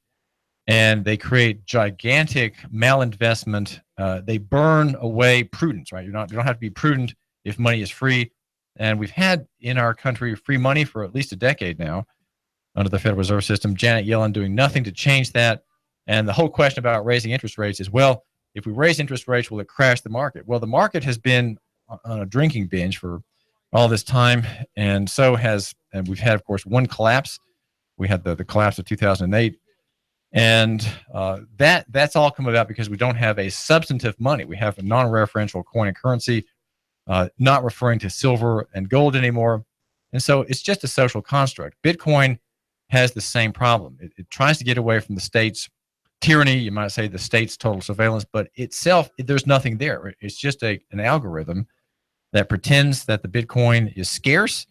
and they create gigantic malinvestment. They burn away prudence. Right? You don't have to be prudent if money is free. And we've had in our country free money for at least a decade now under the Federal Reserve System. Janet Yellen doing nothing to change that. And the whole question about raising interest rates is, well, if we raise interest rates, will it crash the market? Well, the market has been on a drinking binge for all this time, and we've had, of course, one collapse. We had the collapse of 2008, and that's all come about because we don't have a substantive money. We have a non-referential coin and currency, not referring to silver and gold anymore, and so it's just a social construct. Bitcoin has the same problem. It tries to get away from the state's tyranny, you might say, the state's total surveillance, but itself, there's nothing there. It's just an algorithm that pretends that the Bitcoin is scarce,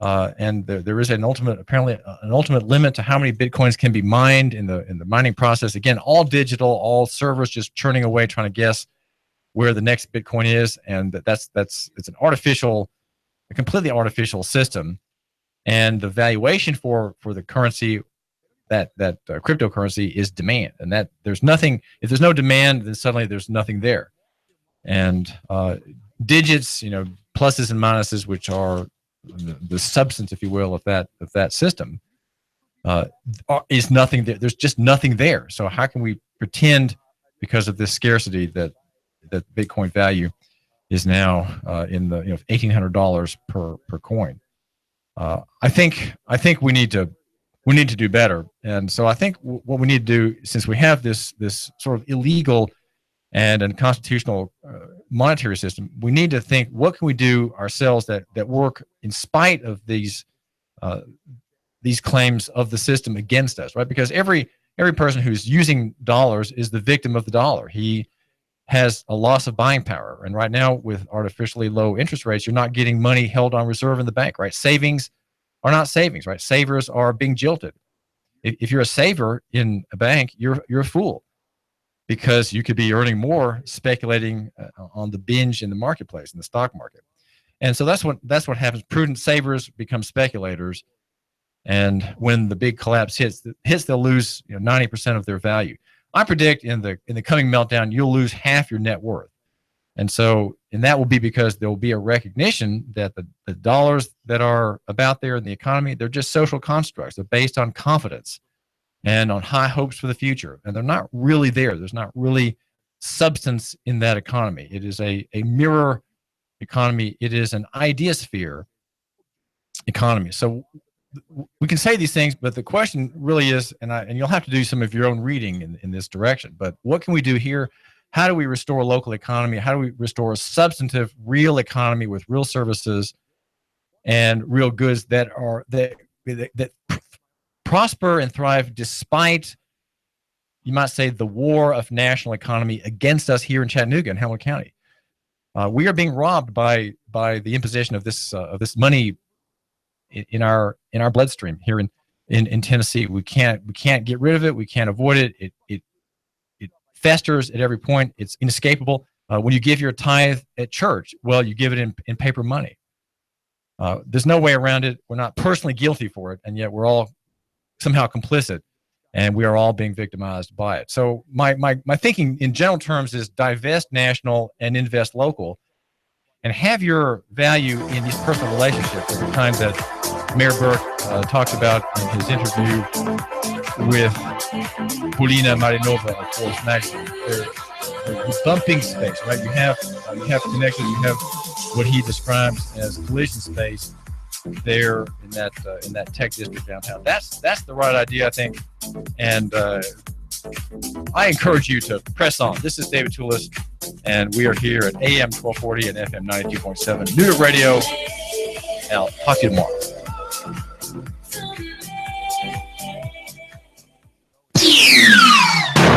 and there is apparently an ultimate limit to how many Bitcoins can be mined in the mining process. Again, all digital, all servers just churning away, trying to guess where the next Bitcoin is, and it's a completely artificial system, and the valuation for the currency, that cryptocurrency, is demand, and that there's nothing. If there's no demand, then suddenly there's nothing there, and digits, pluses and minuses, which are the substance, if you will, of that system, is nothing there. There's just nothing there. So how can we pretend, because of this scarcity, that Bitcoin value is now in the $1,800 per coin? I think we need to do better. And so I think what we need to do, since we have this sort of illegal and unconstitutional monetary system, we need to think, what can we do ourselves that work in spite of these claims of the system against us, right? Because every person who's using dollars is the victim of the dollar. He has a loss of buying power. And right now, with artificially low interest rates, you're not getting money held on reserve in the bank, right? Savings are not savings, right? Savers are being jilted. If you're a saver in a bank, you're a fool, because you could be earning more speculating on the binge in the marketplace, in the stock market. And so that's what happens. Prudent savers become speculators, and when the big collapse hits, they'll lose 90% of their value. I predict in the coming meltdown, you'll lose half your net worth. And that will be because there will be a recognition that the dollars that are about there in the economy, they're just social constructs. They're based on confidence and on high hopes for the future. And they're not really there. There's not really substance in that economy. It is a mirror economy. It is an ideasphere economy. So we can say these things, but the question really is, and you'll have to do some of your own reading in this direction, but what can we do here? How do we restore a local economy? How do we restore a substantive, real economy with real services and real goods that prosper and thrive despite, you might say, the war of national economy against us here in Chattanooga and Hamilton County? We are being robbed by the imposition of this money in our bloodstream here in Tennessee. We can't get rid of it. We can't avoid it. It festers at every point. It's inescapable. When you give your tithe at church, well, you give it in paper money. There's no way around it. We're not personally guilty for it, and yet we're all somehow complicit, and we are all being victimized by it. So my thinking in general terms is divest national and invest local, and have your value in these personal relationships, the kind that Mayor Burke talks about in his interview with Polina Marinova, of course, Maxim. They're bumping space, right? You have connection. You have what he describes as collision space there in that tech district downtown. That's the right idea, I think. And I encourage you to press on. This is David Tulis, and we are here at AM 1240 and FM 92.7 New York Radio. I'll talk to you tomorrow.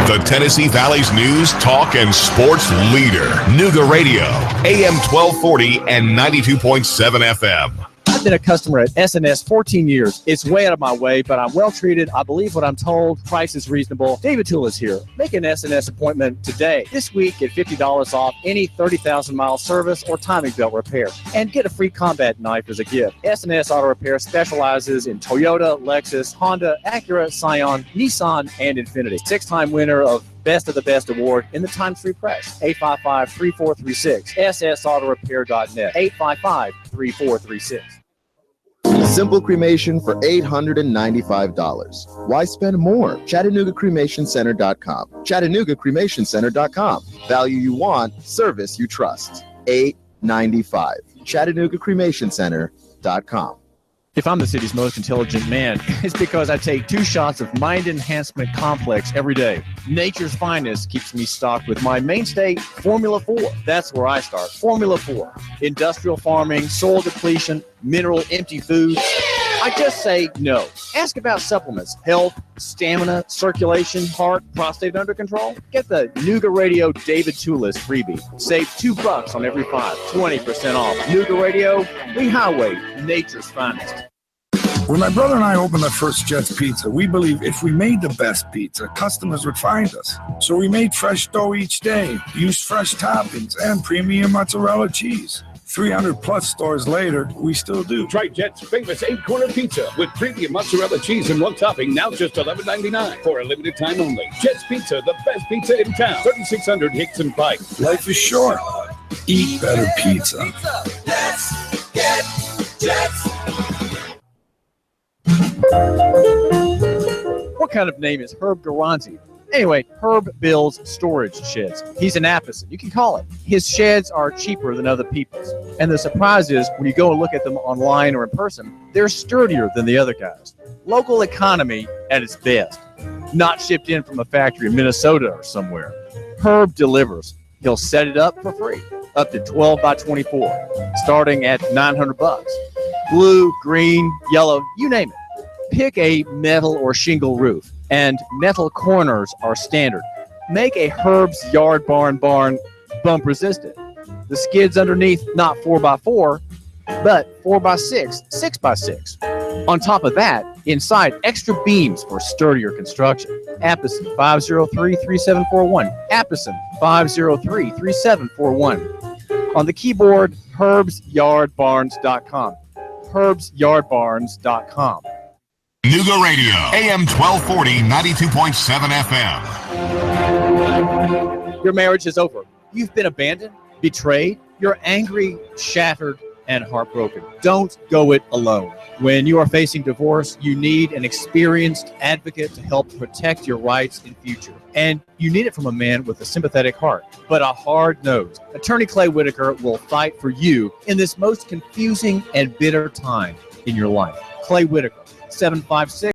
The Tennessee Valley's news, talk, and sports leader. Nooga Radio, AM 1240 and 92.7 FM. I've been a customer at SNS 14 years. It's way out of my way, but I'm well treated. I believe what I'm told. Price is reasonable. David Tulis here. Make an SNS appointment today. This week, get $50 off any 30,000-mile service or timing belt repair. And get a free combat knife as a gift. SNS Auto Repair specializes in Toyota, Lexus, Honda, Acura, Scion, Nissan, and Infiniti. 6-time winner of Best of the Best Award in the Times Free Press. 855-3436. ssautorepair.net. 855-3436. Simple cremation for $895. Why spend more? ChattanoogaCremationCenter.com. ChattanoogaCremationCenter.com. Value you want, service you trust. $895. ChattanoogaCremationCenter.com. If I'm the city's most intelligent man, it's because I take 2 shots of Mind Enhancement Complex every day. Nature's Finest keeps me stocked with my mainstay, Formula 4. That's where I start. Formula 4. Industrial farming, soil depletion, mineral empty foods. I just say no. Ask about supplements, health, stamina, circulation, heart, prostate under control. Get the Nooga Radio David Tulis freebie. Save $2 on every 5. 20% off. Nooga Radio, Lee Highway, Nature's Finest. When my brother and I opened our first Jets Pizza, we believed if we made the best pizza, customers would find us. So we made fresh dough each day, used fresh toppings, and premium mozzarella cheese. 300 plus stores later, we still do. Try Jet's famous 8-corner pizza with premium mozzarella cheese and 1 topping, now just $11.99 for a limited time only. Jet's Pizza, the best pizza in town. 3600 Hickson Pike. Life is short. Eat better pizza. Let's get Jets. What kind of name is Herb Garanzi? Anyway, Herb builds storage sheds. He's an Appleton, you can call it. His sheds are cheaper than other people's. And the surprise is, when you go and look at them online or in person, they're sturdier than the other guys. Local economy at its best. Not shipped in from a factory in Minnesota or somewhere. Herb delivers. He'll set it up for free. Up to 12 by 24. Starting at $900. Blue, green, yellow, you name it. Pick a metal or shingle roof. And metal corners are standard. Make a Herb's Yard Barn bump resistant. The skids underneath, not 4x4, but 4x6, 6x6. On top of that, inside, extra beams for sturdier construction. Appison 503-3741. Appison 503-3741. On the keyboard, herbsyardbarns.com. herbsyardbarns.com. Nooga Radio, AM 1240, 92.7 FM. Your marriage is over. You've been abandoned, betrayed. You're angry, shattered, and heartbroken. Don't go it alone. When you are facing divorce, you need an experienced advocate to help protect your rights and future. And you need it from a man with a sympathetic heart, but a hard nose. Attorney Clay Whitaker will fight for you in this most confusing and bitter time in your life. Clay Whitaker. 756